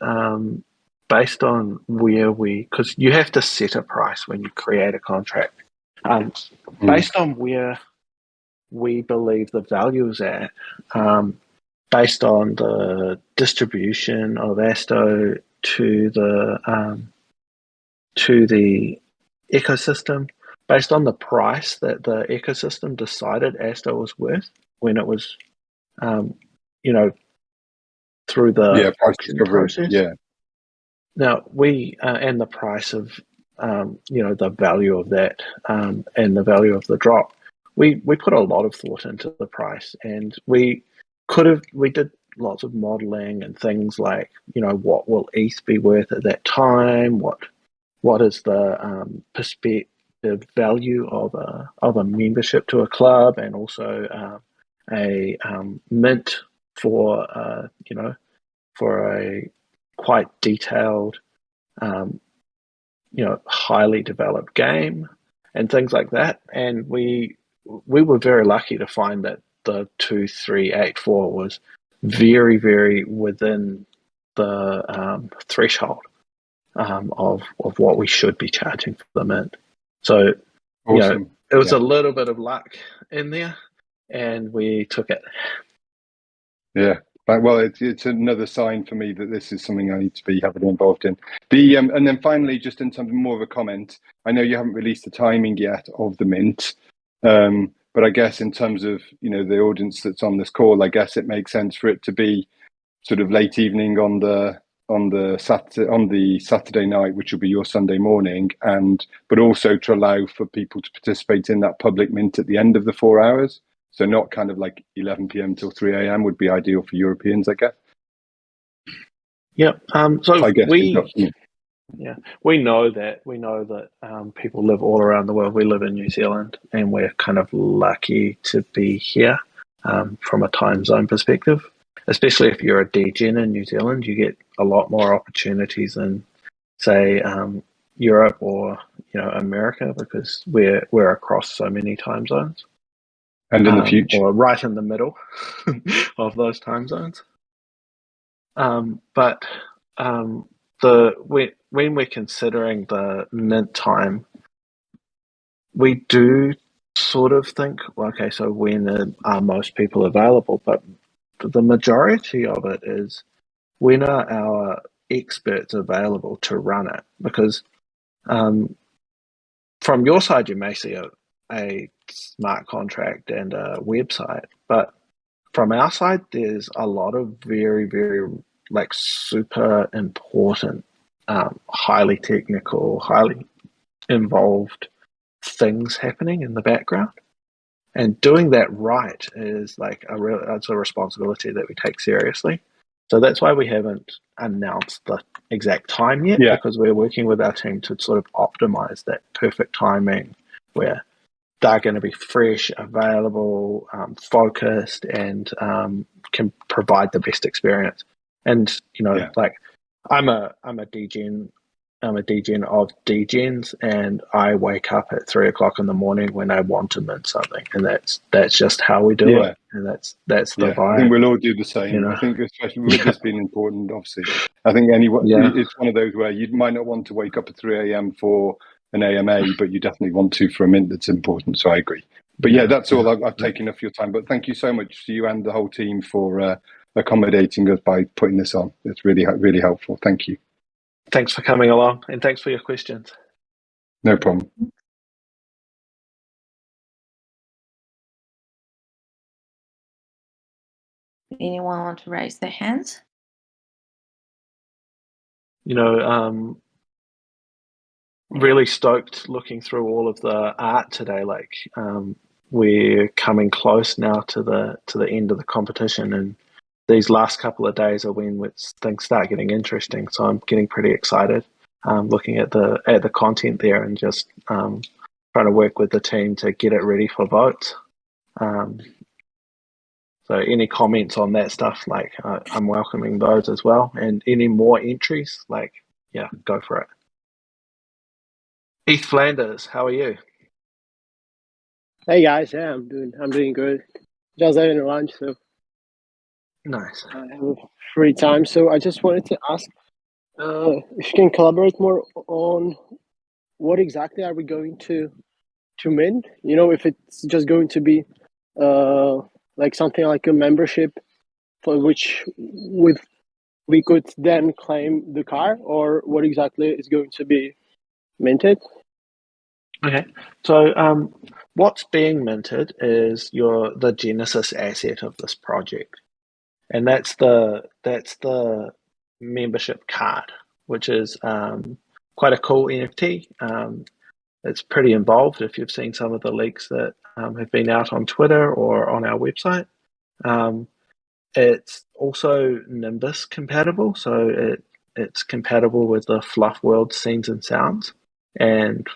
based on because you have to set a price when you create a contract. Based on where we believe the value is at, based on the distribution of ASTO to the ecosystem, based on the price that the ecosystem decided ASTO was worth when it was, through the price auction discovery. process. Yeah. Now we and the price of the value of that, and the value of the drop, we put a lot of thought into the price, and we did lots of modeling and things like, what will ETH be worth at that time? What is the perspective value of a membership to a club, and also a mint for for a quite detailed, highly developed game, and things like that. And we were very lucky to find that the 2384 was very, very within the threshold of what we should be charging for the mint. So, Awesome. it was Yeah. a little bit of luck in there, and we took it. Yeah. Well, it's another sign for me that this is something I need to be heavily involved in. And then finally, just in terms of more of a comment, I know you haven't released the timing yet of the mint, but I guess in terms of the audience that's on this call, I guess it makes sense for it to be sort of late evening on the Saturday night, which will be your Sunday morning, but also to allow for people to participate in that public mint at the end of the 4 hours. So not kind of like 11 p.m. till 3 a.m. would be ideal for Europeans, I guess. Yep. So I guess we know that people live all around the world. We live in New Zealand, and we're kind of lucky to be here from a time zone perspective. Especially if you're a degen in New Zealand, you get a lot more opportunities than, say, Europe or America, because we're across so many time zones. And in the future, or right in the middle of those time zones. But when we're considering the mint time, we do sort of think, okay, so when are most people available? But the majority of it is, when are our experts available to run it? Because from your side, you may see a smart contract and a website, but from our side, there's a lot of very, very super important, highly technical, highly involved things happening in the background. And doing that right is it's a responsibility that we take seriously. So that's why we haven't announced the exact time yet, because we're working with our team to sort of optimize that perfect timing where they're going to be fresh, available, focused, and can provide the best experience. And I'm a degen. I'm a degen of degens, and I wake up at 3 o'clock in the morning when I want to mint something, and that's just how we do it, and that's the vibe. I think we'll all do the same. I think, especially with this being important, obviously, I think it's one of those where you might not want to wake up at 3 a.m. for an AMA, but you definitely want to for a mint that's important. So I agree. But that's all. I've taken enough of your time. But thank you so much to you and the whole team for accommodating us by putting this on. It's really, really helpful. Thank you. Thanks for coming along, and thanks for your questions. No problem. Anyone want to raise their hands? Really stoked looking through all of the art today. We're coming close now to the end of the competition, and these last couple of days are when things start getting interesting. So I'm getting pretty excited, looking at the content there, and just trying to work with the team to get it ready for votes. So any comments on that stuff, I'm welcoming those as well, and any more entries, go for it. Heath Flanders, how are you? Hey guys, I'm doing good. Just having lunch, so nice. I have free time, so I just wanted to ask if you can collaborate more on what exactly are we going to mint? If it's just going to be something like a membership for which we could then claim the car, or what exactly is going to be minted? Okay, so what's being minted is the Genesis asset of this project, and that's the membership card, which is quite a cool NFT. It's pretty involved. If you've seen some of the leaks that have been out on Twitter or on our website, it's also Nimbus compatible, so it's compatible with the Fluff World scenes and sounds, and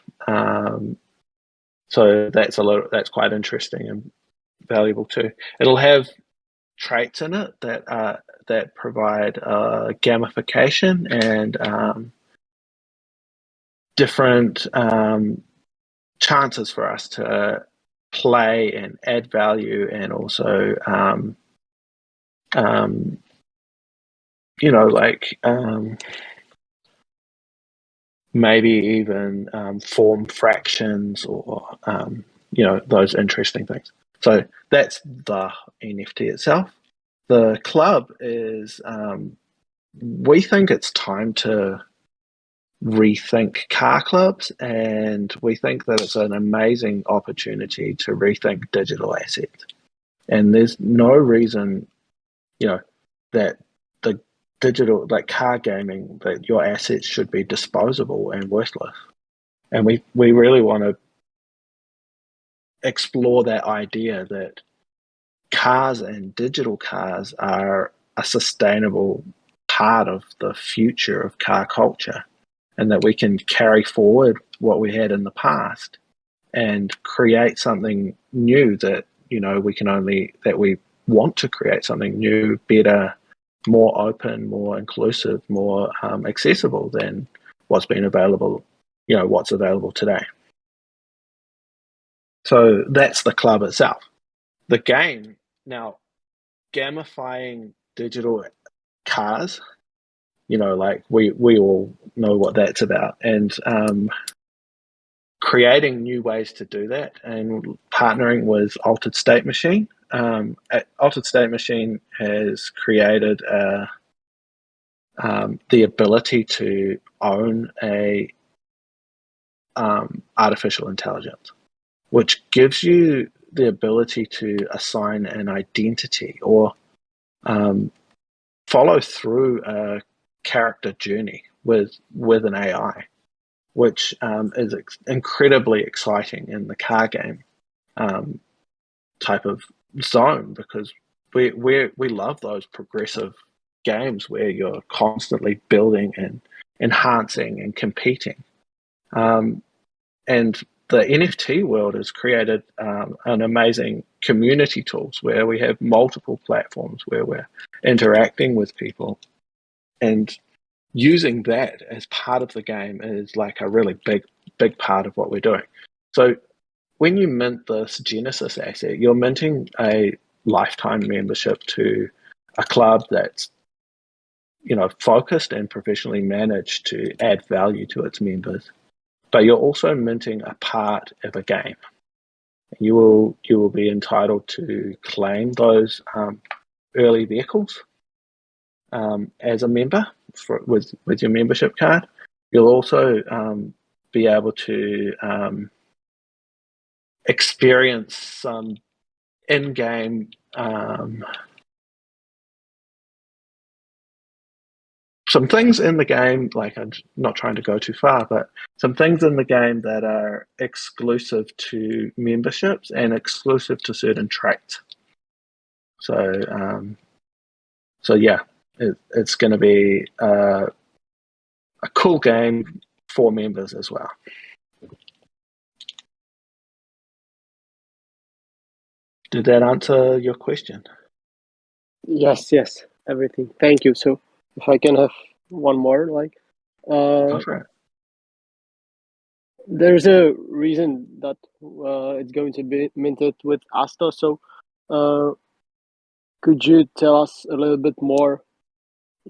so that's quite interesting and valuable too. It'll have traits in it that provide gamification and different chances for us to play and add value, and also maybe even form fractions, or those interesting things. So that's the NFT itself. The club is, we think it's time to rethink car clubs, and we think that it's an amazing opportunity to rethink digital assets. And there's no reason, that the digital, like car gaming, that your assets should be disposable and worthless. And we really want to explore that idea that cars and digital cars are a sustainable part of the future of car culture, and that we can carry forward what we had in the past and create something new that we want to create something new, better, more open, more inclusive, more accessible than what's available today. So that's the club itself. The game, now, gamifying digital cars, like we all know what that's about, and creating new ways to do that, and partnering with Altered State Machine. Altered State Machine has created the ability to own a artificial intelligence, which gives you the ability to assign an identity or follow through a character journey with an AI, which is incredibly exciting in the car game type of zone, because we love those progressive games where you're constantly building and enhancing and competing. And the NFT world has created an amazing community tools where we have multiple platforms where we're interacting with people, and using that as part of the game is like a really big part of what we're doing. So when you mint this Genesis asset, you're minting a lifetime membership to a club that's focused and professionally managed to add value to its members. But you're also minting a part of a game. You will be entitled to claim those early vehicles as a member with your membership card. You'll also be able to experience some in-game some things in the game, like, I'm not trying to go too far, but some things in the game that are exclusive to memberships and exclusive to certain traits. So yeah, it's going to be a cool game for members as well. Did that answer your question? Yes, everything. Thank you. So if I can have one more, Go for it. There's a reason that it's going to be minted with Asta. So could you tell us a little bit more?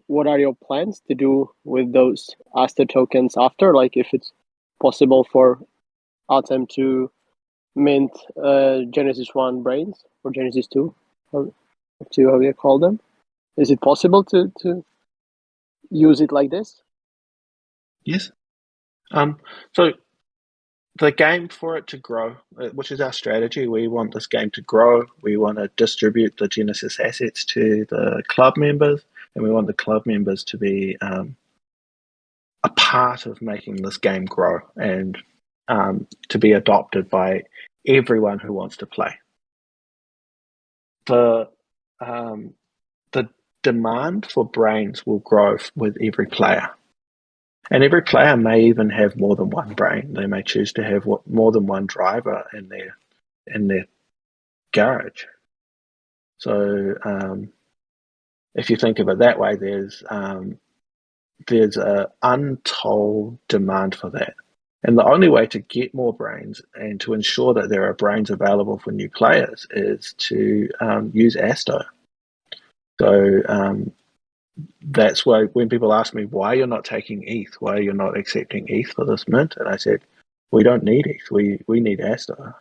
What are your plans to do with those Asta tokens after? Like, if it's possible for ATEM to mint Genesis 1 brains or Genesis 2, how you call them? Is it possible to use it like this? Yes. So the game, for it to grow, which is our strategy, we want this game to grow. We want to distribute the Genesis assets to the club members, and we want the club members to be a part of making this game grow and to be adopted by everyone who wants to play. The demand for brains will grow with every player. And every player may even have more than one brain. They may choose to have more than one driver in their garage. So if you think of it that way, there's an untold demand for that. And the only way to get more brains and to ensure that there are brains available for new players is to use ASTO. So that's why when people ask me why you're not taking ETH, why you're not accepting ETH for this mint, and I said, we don't need ETH, we need ASTO.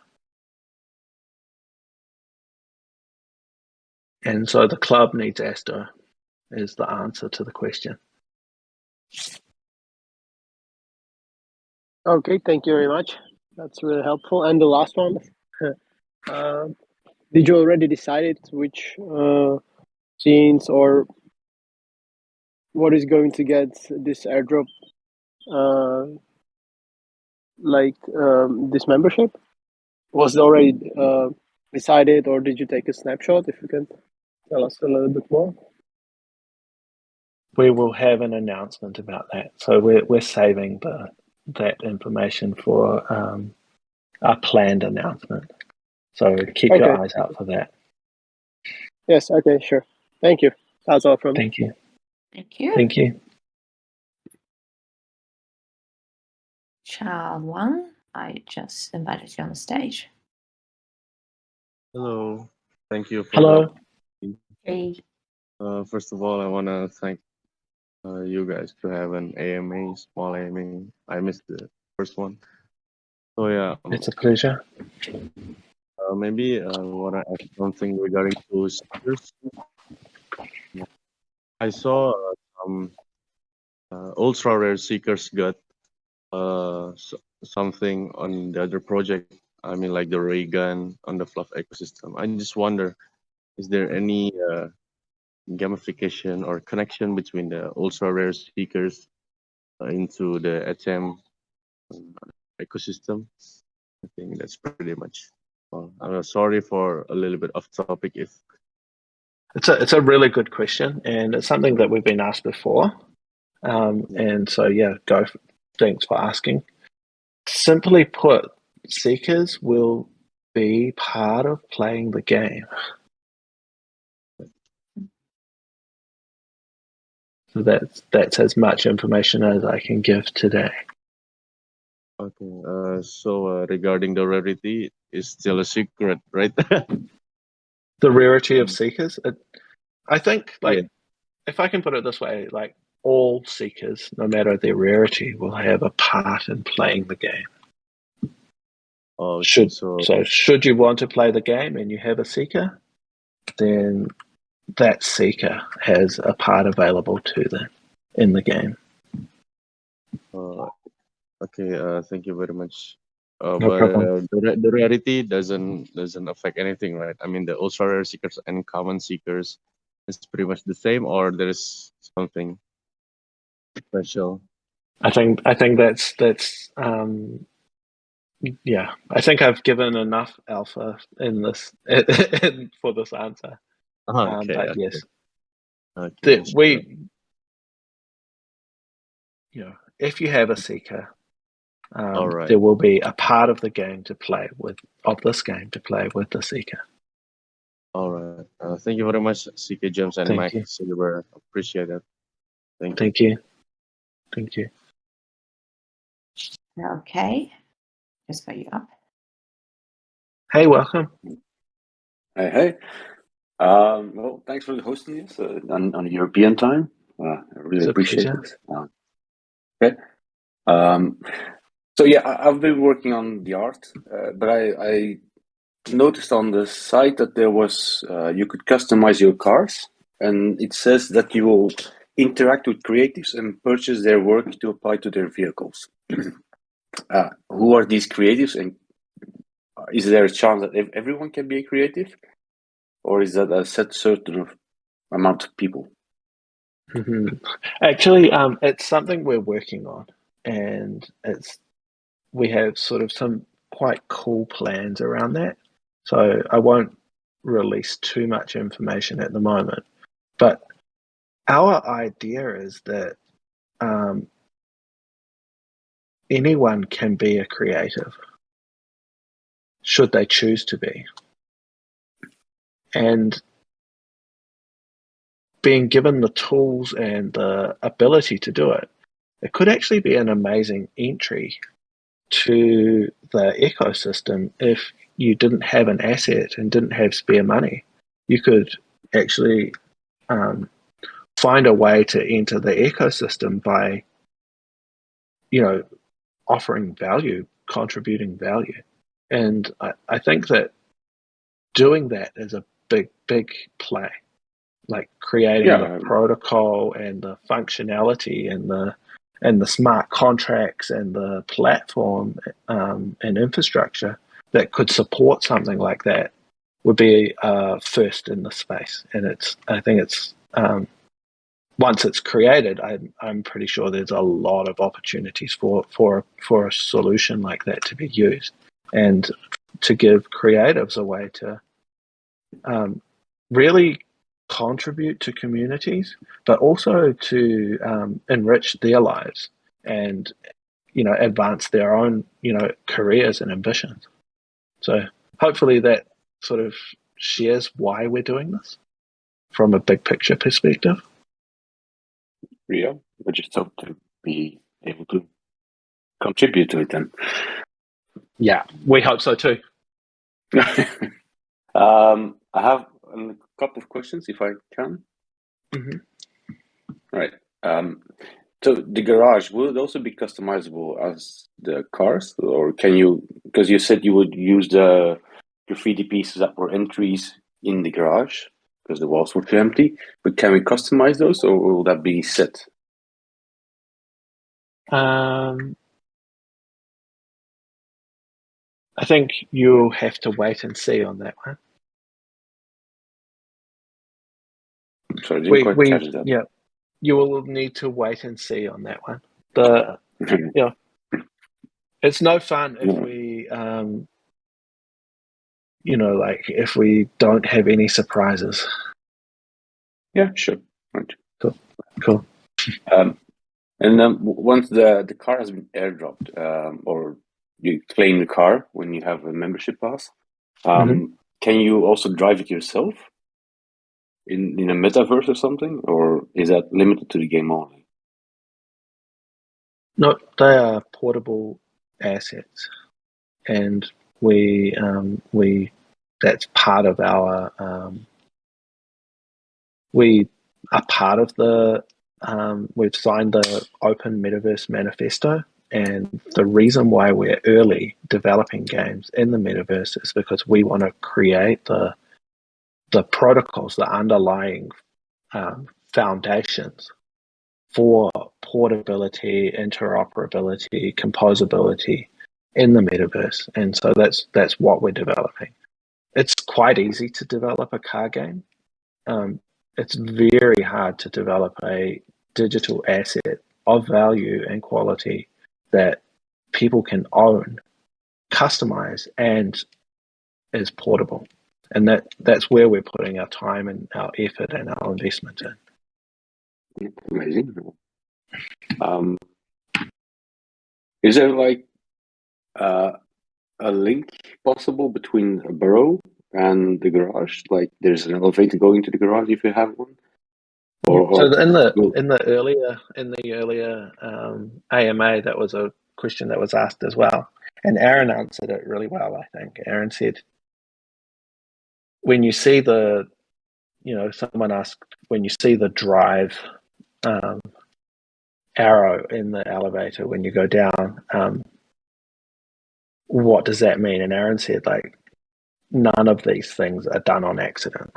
And so the club needs ASTO is the answer to the question. Okay, thank you very much. That's really helpful. And the last one, did you already decide which scenes or what is going to get this airdrop, this membership? Was it already decided, or did you take a snapshot? If you can tell us a little bit more. We will have an announcement about that. So we're saving that information for our planned announcement. So keep your eyes out for that. Yes, okay, sure. Thank you. That's all from me. Thank you. Thank you. Thank you. Child one, I just invited you on the stage. Hello. Thank you for Hello. the Hey. First of all, I want to thank you guys to have an AMA, small AMA. I missed the first one. So yeah. It's a pleasure. Maybe I want to ask something regarding to seekers. I saw some ultra rare seekers got something on the other project. I mean, like the ray gun on the Fluff ecosystem. I just wonder, is there any gamification or connection between the ultra rare seekers into the ATEM ecosystem? I think that's pretty much all. I'm sorry for a little bit off topic. If It's a really good question, and it's something that we've been asked before. And so yeah, thanks for asking. Simply put, seekers will be part of playing the game. So that's as much information as I can give today. okay, so regarding the rarity, it's still a secret, right? The rarity of seekers, I think, Yeah. if I can put it this way, like all seekers, no matter their rarity, will have a part in playing the game. Oh, should you want to play the game and you have a seeker, then that seeker has a part available to them in the game. Okay, thank you very much. No but problem. the rarity doesn't affect anything, right? I mean, the ultra rare seekers and common seekers is pretty much the same, or there is something special. I think that's yeah. I think I've given enough alpha in this for this answer. Okay, but okay. yes, Okay, if you have a seeker, All right. there will be a part of the game to play with, of this game to play with the seeker. All right. Thank you very much, CK James and Thank Mike you. Silver. Appreciate it. Thank you. Thank you. Thank you. Okay. Just got you up. Hey, welcome. Hey. Well, thanks for hosting this on European time. I really It's a appreciate pleasure. it. Okay. So yeah, I've been working on the art, but I noticed on the site that there was you could customize your cars, and it says that you will interact with creatives and purchase their work to apply to their vehicles. Who are these creatives, and is there a chance that everyone can be a creative, or is that a certain amount of people? Actually, it's something we're working on, and we have sort of some quite cool plans around that. So I won't release too much information at the moment, but our idea is that anyone can be a creative, should they choose to be. And being given the tools and the ability to do it, it could actually be an amazing entry to the ecosystem if you didn't have an asset and didn't have spare money. You could actually find a way to enter the ecosystem by, offering value, contributing value. And I think that doing that is a big play, like creating the protocol and the functionality and the smart contracts and the platform and infrastructure that could support something like that would be first in the space. And I think it's once it's created, I'm pretty sure there's a lot of opportunities for a solution like that to be used, and to give creatives a way to really contribute to communities, but also to enrich their lives and advance their own careers and ambitions. So hopefully that sort of shares why we're doing this from a big picture perspective. Yeah, I just hope to be able to contribute to it then. Yeah, we hope so too. I have a couple of questions, if I can. Mm-hmm. Right. So the garage, will it also be customizable as the cars, or can you? Because you said you would use the graffiti pieces that were entries in the garage because the walls were too empty. But can we customize those, or will that be set? I think you'll have to wait and see on that one. Sorry, I didn't quite catch that. Yeah, you will need to wait and see on that one. It's no fun if we, if we don't have any surprises. Yeah, sure. Right. Cool. And then once the car has been airdropped, or you claim the car when you have a membership pass, can you also drive it yourself in a metaverse or something, or is that limited to the game only? No, they are portable assets, and we that's part of our we are part of the we've signed the Open Metaverse Manifesto, and the reason why we're early developing games in the metaverse is because we want to create the protocols, the underlying foundations for portability, interoperability, composability in the metaverse. And so that's what we're developing. It's quite easy to develop a car game. It's very hard to develop a digital asset of value and quality that people can own, customize, and is portable. And that's where we're putting our time and our effort and our investment in. Amazing. Is there like a link possible between a burrow and the garage? Like there's an elevator going to the garage if you have one? So in the earlier AMA, that was a question that was asked as well, and Aaron answered it really well. I think Aaron said, when you see someone asked, when you see the drive arrow in the elevator when you go down, what does that mean? And Aaron said, like, none of these things are done on accident.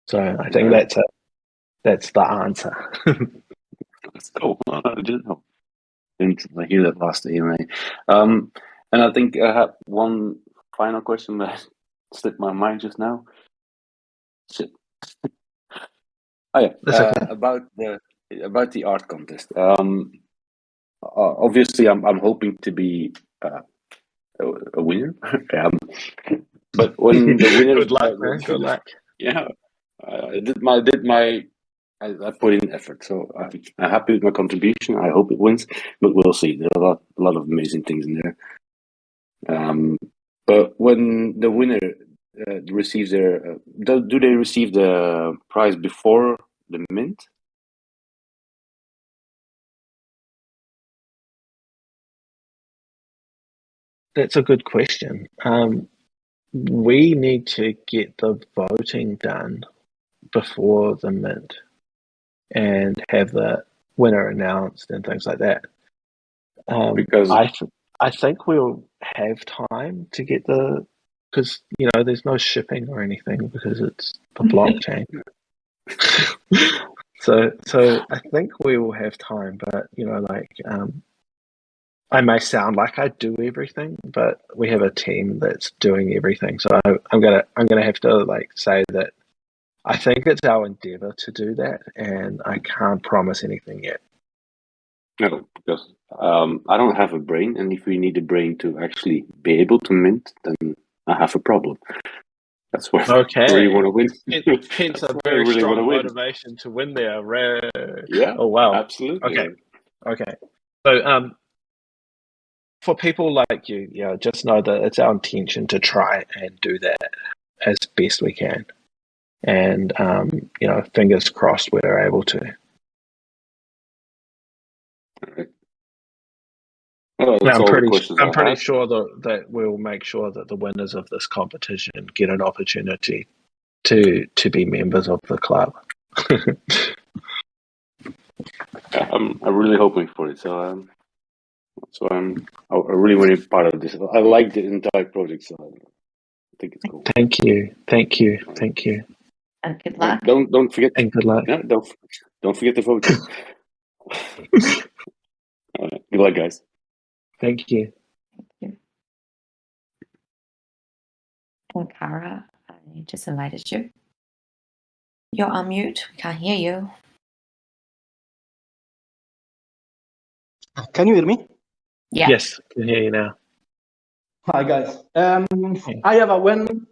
So I think that's the answer. That's cool. I didn't know. Didn't hear that last AMA. And I think I have one final question that slipped my mind just now. Shit. Oh yeah, okay. about the art contest. Obviously, I'm hoping to be a winner. But when the winner, good luck, man. Good luck. Yeah, I put in effort, so I'm happy with my contribution. I hope it wins, but we'll see. There are a lot of amazing things in there. But when the winner receives their, do they receive the prize before the mint? that's a good question. We need to get the voting done before the mint and have the winner announced and things like that. Because I think we'll have time to get because there's no shipping or anything because it's the blockchain. So I think we will have time, but I may sound like I do everything, but we have a team that's doing everything. So I'm gonna have to say that I think it's our endeavor to do that, and I can't promise anything yet. no, because I don't have a brain, and if we need a brain to actually be able to mint, then I have a problem. That's where I really want to win. Hence That's a where I very really want strong to win. motivation to win there. Yeah. Oh wow. Absolutely. Okay. So for people like you, just know that it's our intention to try and do that as best we can, and fingers crossed we're able to. All right. Well, that's I'm all the questions I pretty had. sure that we'll make sure that the winners of this competition get an opportunity to be members of the club. Yeah, I'm really hoping for it. So I really want to be part of this. I like the entire project, so I think it's cool. Thank you. And good luck. Don't forget. And good luck. No, don't forget to vote. All right. Good luck, guys. Thank you. And Cara, I just invited you. You're on mute. We can't hear you. Can you hear me? Yeah. Yes, I can hear you now. Hi guys. I have a one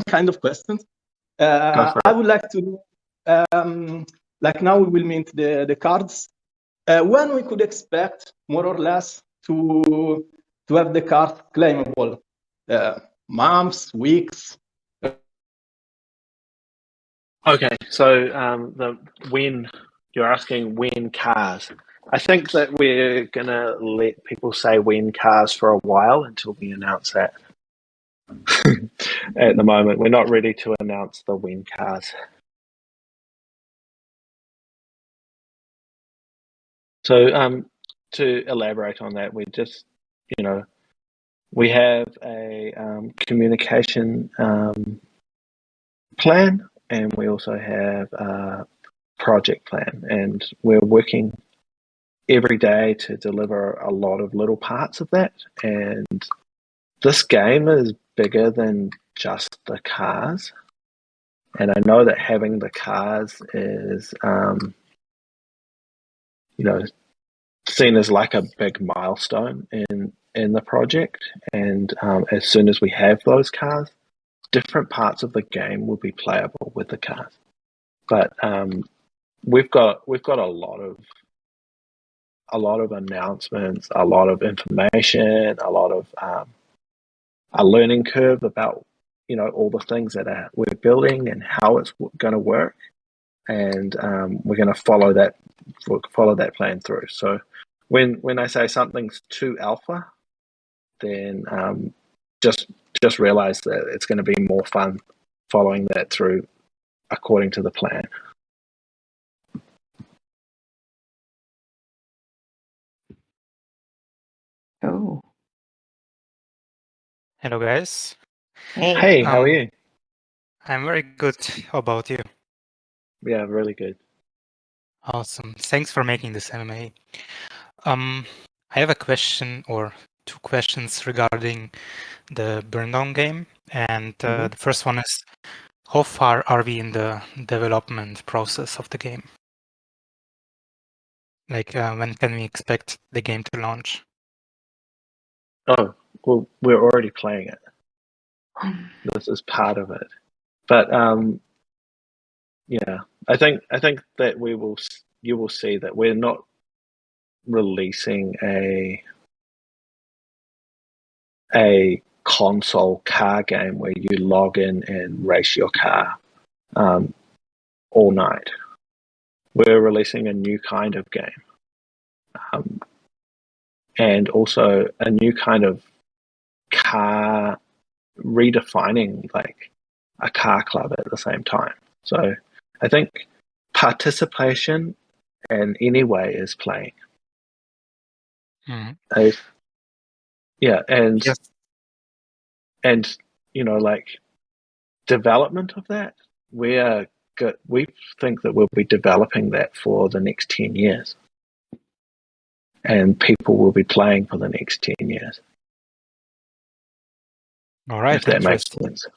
kind of question. I would like to now we will mint the cards. When we could expect more or less to have the card claimable? Months, weeks? Okay, so when you're asking when cars, I think that we're gonna let people say when cars for a while until we announce that. At the moment, we're not ready to announce the when cars. So to elaborate on that, we just we have a communication plan, and we also have a project plan, and we're working every day to deliver a lot of little parts of that. And this game is bigger than just the cars, and I know that having the cars is seen as like a big milestone in the project. And as soon as we have those cars, different parts of the game will be playable with the cars. But we've got a lot of announcements, a lot of information, a lot of a learning curve about all the things that we're building and how it's going to work, and we're going to follow that plan through. So when I say something's too alpha, then just realize that it's going to be more fun following that through according to the plan. Oh. Hello, guys. Hey, how are you? I'm very good. How about you? Yeah, really good. Awesome. Thanks for making this MMA. I have a question or two questions regarding the Burndown game. And the first one is, how far are we in the development process of the game? Like, when can we expect the game to launch? Oh, well, we're already playing it. This is part of it. But yeah, I think that you will see that we're not releasing a console car game where you log in and race your car all night. We're releasing a new kind of game. and also a new kind of car, redefining like a car club at the same time. So I think participation in any way is playing. Yeah, and Yes. and you know, like development of that, we think that we'll be developing that for the next 10 years, and people will be playing for the next 10 years. All right, if that makes interesting. sense.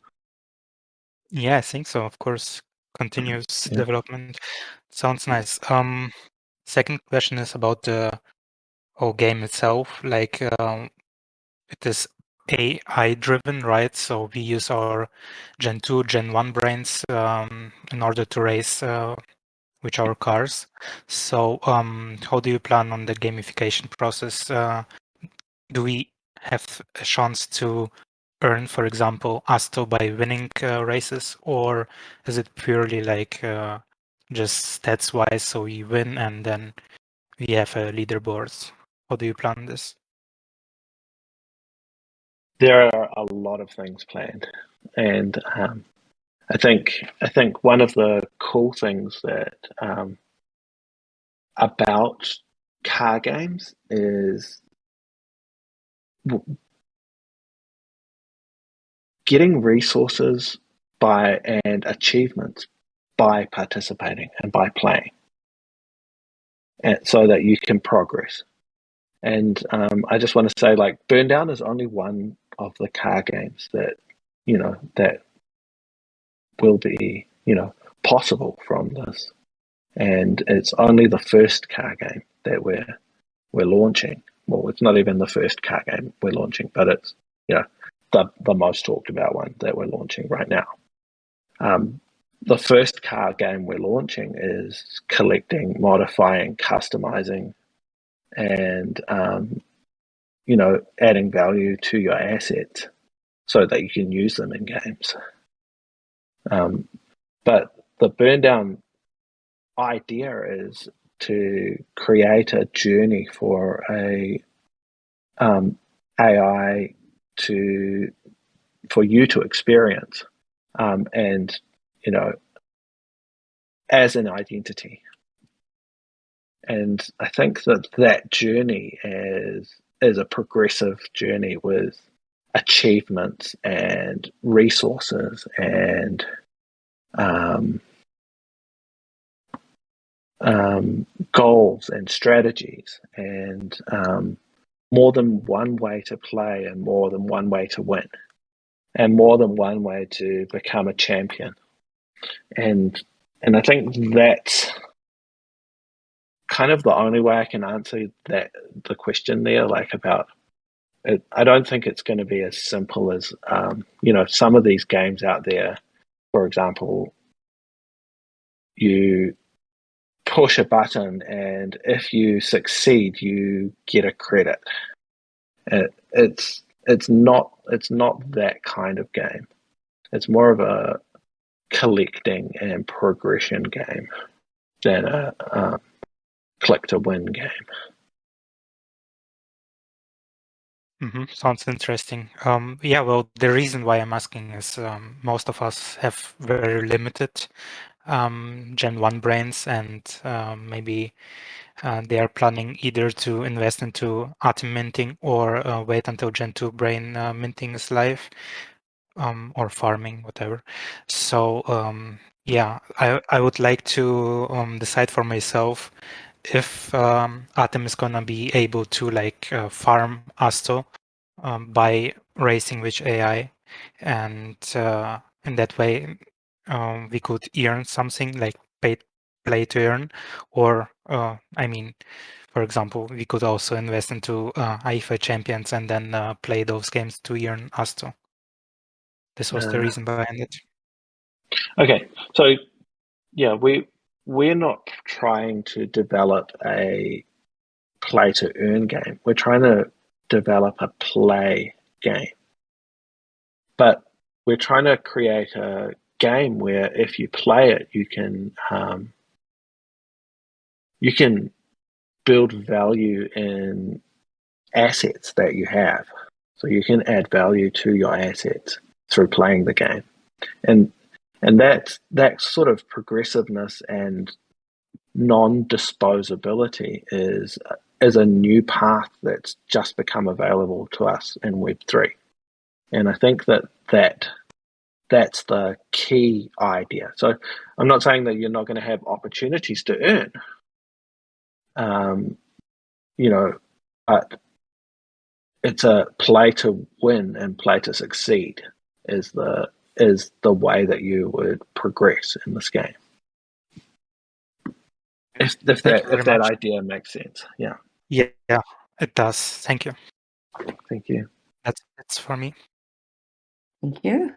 Yeah, I think so. Of course, continuous development sounds nice. Second question is about the whole game itself. Like, it is AI driven, right? So we use our Gen 2, Gen 1 brains in order to race with our cars. So how do you plan on the gamification process? Do we have a chance to earn, for example, Asto by winning races, or is it purely like just stats wise, so we win and then we have a leaderboards? How do you plan this? There are a lot of things planned, and I think one of the cool things that about car games is getting resources and achievements by participating and by playing, and so that you can progress. And I just want to say, like, Burndown is only one of the car games that that will be possible from this, and it's only the first car game that we're launching. Well, it's not even the first car game we're launching, but it's the most talked about one that we're launching right now. The first car game we're launching is collecting, modifying, customizing, and adding value to your assets so that you can use them in games. But the Burndown idea is to create a journey for a AI for you to experience, and as an identity. And I think that journey is a progressive journey with achievements and resources and goals and strategies, and more than one way to play, and more than one way to win, and more than one way to become a champion. And I think that's kind of the only way I can answer the question there, like about it. I don't think it's going to be as simple as some of these games out there. For example, you push a button, and if you succeed, you get a credit. It's not that kind of game. It's more of a collecting and progression game than a click to win game. Sounds interesting. Yeah, well, the reason why I'm asking is most of us have very limited Gen 1 brains, and maybe they are planning either to invest into ATEM minting or wait until Gen 2 brain minting is live, or farming, whatever. So yeah, I would like to decide for myself if ATEM is gonna be able to like farm Asto by racing with AI, and in that way we could earn something like play to earn, or I mean, for example, we could also invest into IFA champions and then play those games to earn Asto. This was the reason behind it. Okay, so yeah, we're not trying to develop a play to earn game. We're trying to develop a play game, but we're trying to create a game where if you play it, you can build value in assets that you have. So you can add value to your assets through playing the game. And that sort of progressiveness and non-disposability is a new path that's just become available to us in Web3. And I think that's the key idea. So I'm not saying that you're not going to have opportunities to earn, but it's a play to win and play to succeed is the way that you would progress in this game. If that idea makes sense, yeah. Yeah, it does. Thank you. Thank you. That's for me. Thank you.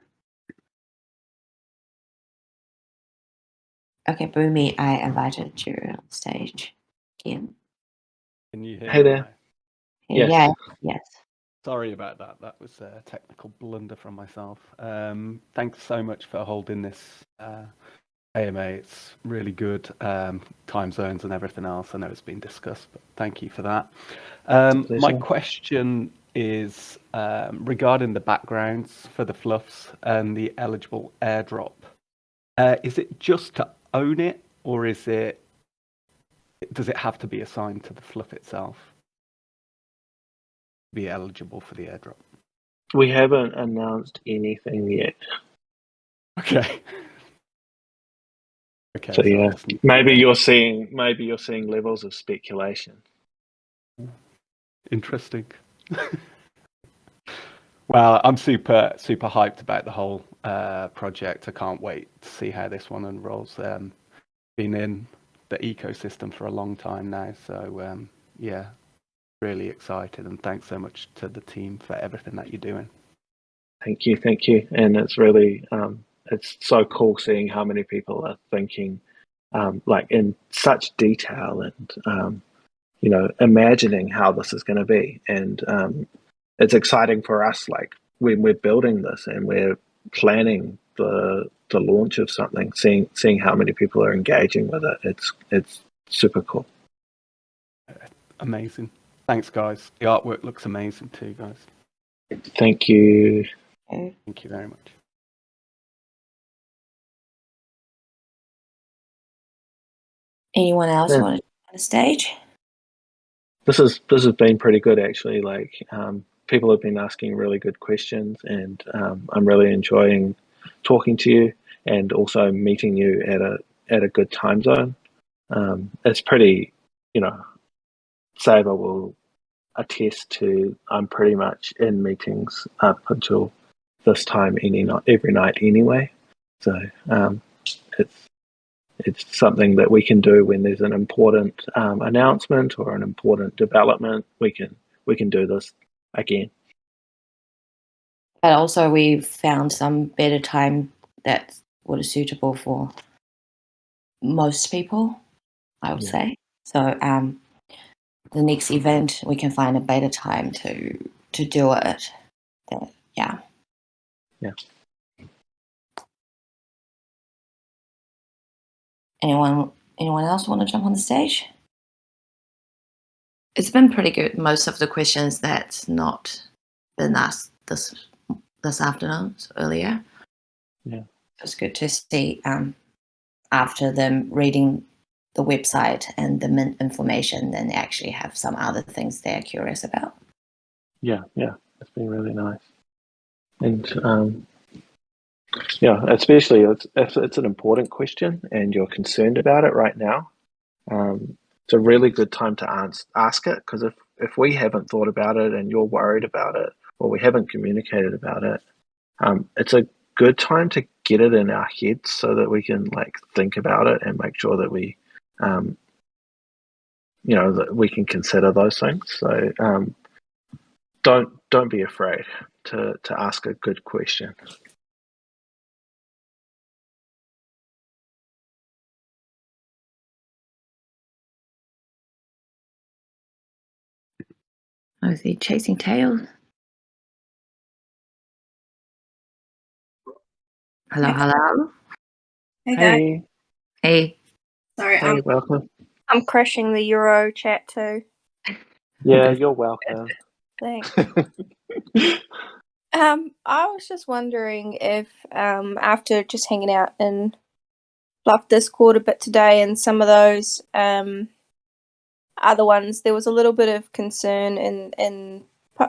Okay, Boomy, I invited you on stage again. Can you hear Hey me there. now? Yeah, yes. Sorry about that. That was a technical blunder from myself. Thanks so much for holding this AMA. It's really good. Time zones and everything else. I know it's been discussed, but thank you for that. My question is regarding the backgrounds for the fluffs and the eligible airdrop. Is it just to own it, or does it have to be assigned to the fluff itself? Be eligible for the airdrop? We haven't announced anything yet. Okay. Okay. So yeah, maybe you're seeing levels of speculation. Interesting. Well, I'm super hyped about the whole project. I can't wait to see how this one unrolls. Been in the ecosystem for a long time now, so yeah, really excited, and thanks so much to the team for everything that you're doing. Thank you, and it's really it's so cool seeing how many people are thinking like in such detail and imagining how this is going to be, and it's exciting for us. Like when we're building this and we're planning the launch of something, seeing how many people are engaging with it, it's super cool. Amazing. Thanks, guys. The artwork looks amazing too, guys. Thank you. Thank you very much. Anyone else Yeah. want to on the stage? This has been pretty good actually. Like people have been asking really good questions, and I'm really enjoying talking to you and also meeting you at a good time zone. It's pretty, Saber will attest to. I'm pretty much in meetings up until this time every night anyway. So it's something that we can do when there's an important announcement or an important development. We can do this again. But also we've found some better time that is suitable for most people, I would say. So the next event we can find a better time to do it. Yeah. Anyone else want to jump on the stage? It's been pretty good. Most of the questions that's not been asked this afternoon, earlier. Yeah. It's good to see after them reading the website and the mint information, then they actually have some other things they're curious about. Yeah, it's been really nice. And especially if it's an important question and you're concerned about it right now, it's a really good time to ask it, because if we haven't thought about it and you're worried about it, or we haven't communicated about it, it's a good time to get it in our heads so that we can think about it and make sure that we that we can consider those things. So don't be afraid to ask a good question. Oh, is he chasing tails? Hello. Hey guys. Hey. Sorry, Welcome. I'm crushing the Euro chat too. Yeah, you're welcome. Thanks. I was just wondering if, after just hanging out in Bluff Discord a bit today, and some of those other ones, there was a little bit of concern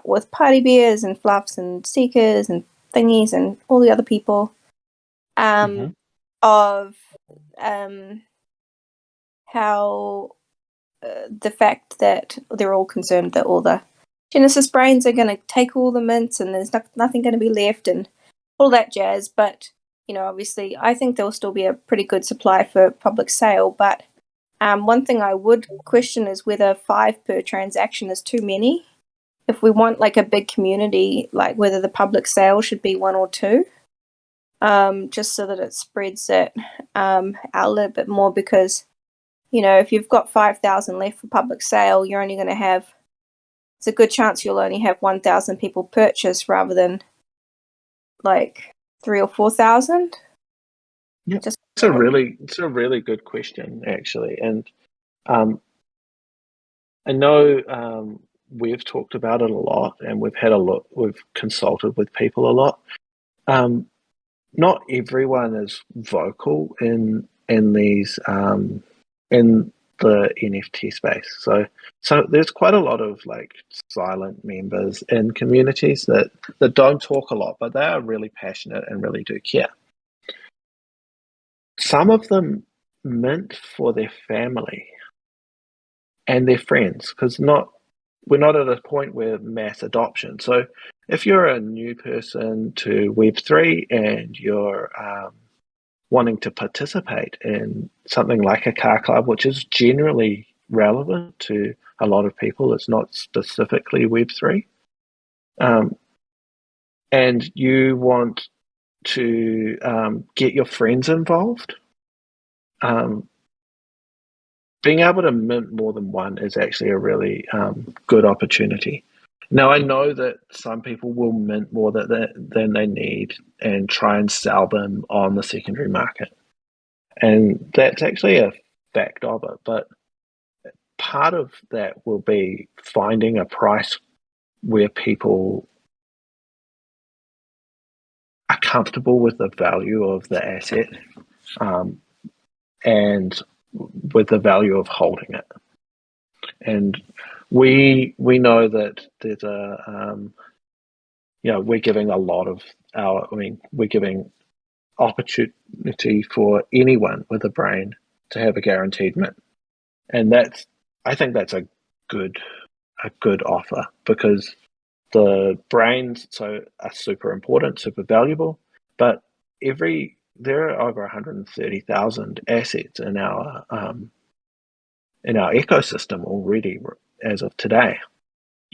with party bears and fluffs and seekers and thingies and all the other people, of how the fact that they're all concerned that all the Genesis brains are going to take all the mints and there's nothing going to be left and all that jazz. But, obviously, I think there'll still be a pretty good supply for public sale. But one thing I would question is whether 5 per transaction is too many. If we want like a big community, like whether the public sale should be 1 or 2, just so that it spreads it out a little bit more. Because, if you've got 5,000 left for public sale, you're only going to have, it's a good chance you'll only have 1,000 people purchase rather than like 3,000 or 4,000. Yeah, it's a really good question, actually. And I know we've talked about it a lot, and we've consulted with people a lot. Not everyone is vocal in these in the NFT space. So there's quite a lot of like silent members in communities that don't talk a lot, but they are really passionate and really do care. Some of them mint for their family and their friends, because we're not at a point where mass adoption. So if you're a new person to Web3 and you're wanting to participate in something like a car club, which is generally relevant to a lot of people, it's not specifically Web3, and you want to get your friends involved, being able to mint more than one is actually a really good opportunity. Now, I know that some people will mint more than they need and try and sell them on the secondary market. And that's actually a fact of it. But part of that will be finding a price where people are comfortable with the value of the asset and with the value of holding it. And we know that there's we're giving a lot of we're giving opportunity for anyone with a brain to have a guaranteed mint. And I think that's a good offer, because the brains are super important, super valuable, but there are over 130,000 assets in our ecosystem already as of today.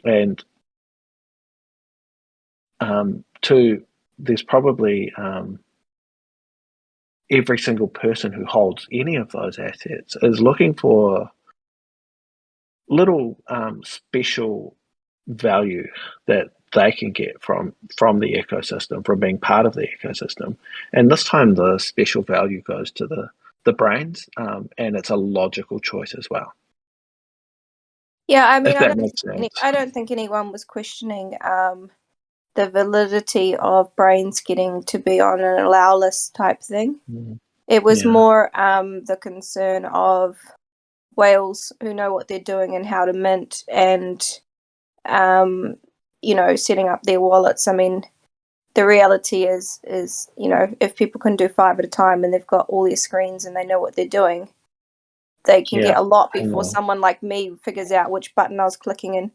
And there's probably every single person who holds any of those assets is looking for little special value that they can get from the ecosystem, from being part of the ecosystem. And this time the special value goes to the brains, and it's a logical choice as well. Yeah, I mean, If I don't think anyone was questioning the validity of brains getting to be on an allow list type thing. It was more the concern of whales who know what they're doing and how to mint, and setting up their wallets. I mean, the reality is if people can do 5 at a time and they've got all their screens and they know what they're doing, they can get a lot before someone like me figures out which button I was clicking and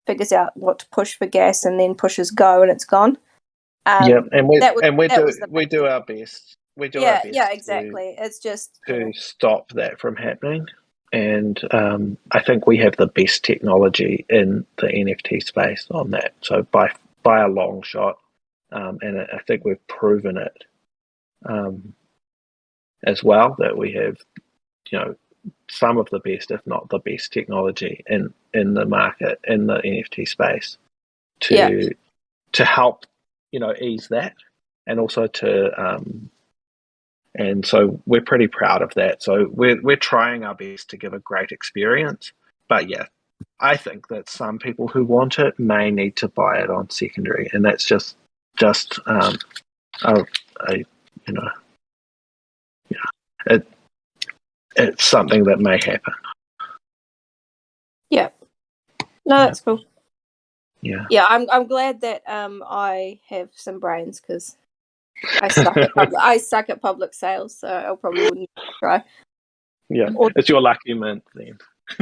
figures out what to push for gas and then pushes go and it's gone. And we do our best. We do our best. Yeah, exactly. It's just to stop that from happening. And I think we have the best technology in the NFT space on that. So by a long shot, and I think we've proven it as well, that we have, some of the best, if not the best, technology in the market, in the NFT space, to help ease that, and also to and so we're pretty proud of that. So we're trying our best to give a great experience, but I think that some people who want it may need to buy it on secondary, and that's just it's something that may happen. Yeah. No, that's cool. Yeah. Yeah, I'm glad that I have some brains because I suck at public sales, so I probably wouldn't try. Yeah, Or, it's your lucky mint then.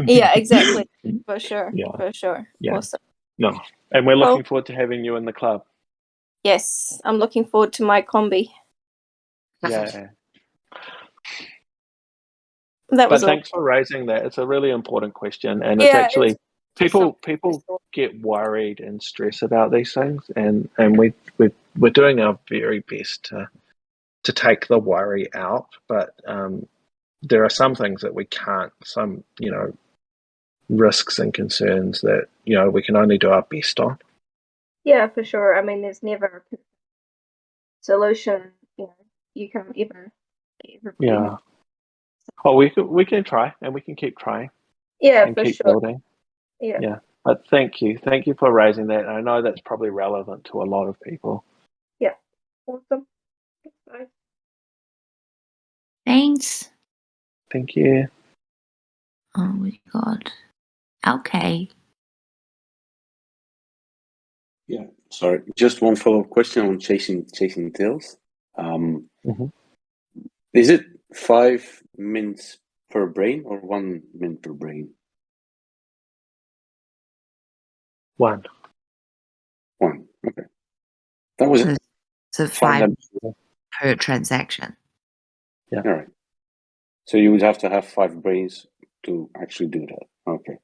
yeah, exactly. For sure. Yeah. For sure. Yeah. Awesome. No, and we're Cool. looking forward to having you in the club. Yes, I'm looking forward to my combi. Yeah. That was But all. thanks for raising that. It's a really important question, and Yeah, it's actually it's people get worried and stress about these things, and we're doing our very best to take the worry out. But there are some things that we can't. Some risks and concerns that we can only do our best on. Yeah, for sure. I mean, there's never a solution. You can't ever. Yeah. Oh, we can try, and we can keep trying. Yeah, and for keep sure. building. Yeah. Yeah. But thank you for raising that. I know that's probably relevant to a lot of people. Yeah. Awesome. Bye. Thanks. Thank you. Oh my god. Okay. Yeah, sorry. Just one follow-up question on chasing tails. Is it 5 mints per brain or 1 mint per brain? 1. Okay. That was it. So Fine, 5 per transaction. Yeah. All right. So you would have to have 5 brains to actually do that. Okay.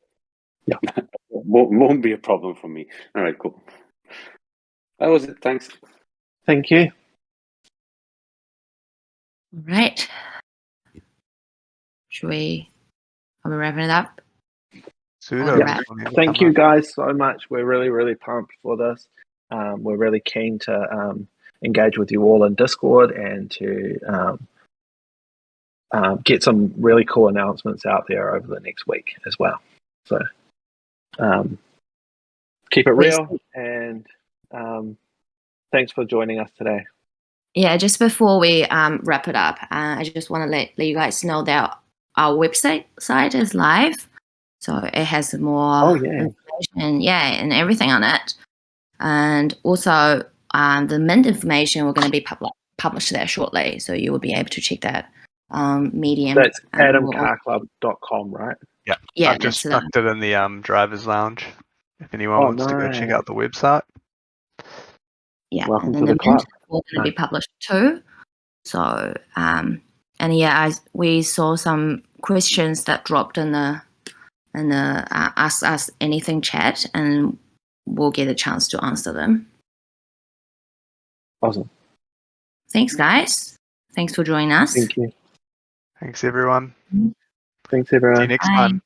Yeah. Won't be a problem for me. All right, cool. That was it. Thanks. Thank you. All right. Are we wrapping it up? Yeah. Thank you guys so much. We're really, really pumped for this. We're really keen to engage with you all in Discord and to get some really cool announcements out there over the next week as well. So keep it real, and thanks for joining us today. Yeah, just before we wrap it up, I just want to let you guys know that our website is live. So it has more information, and everything on it. And also the mint information we're going to be published there shortly. So you will be able to check that medium. That's ATEMCarClub.com, right? Yeah. Yeah, I've just that's stuck it in the driver's lounge. If anyone wants to go check nice. out the website. Yeah, Welcome and then to the club. we're going to be published too. So we saw some questions that dropped in the Ask Us Anything chat, and we'll get a chance to answer them. Awesome. Thanks, guys. Thanks for joining us. Thank you. Thanks, everyone. Thanks, everyone. See you next Bye. time.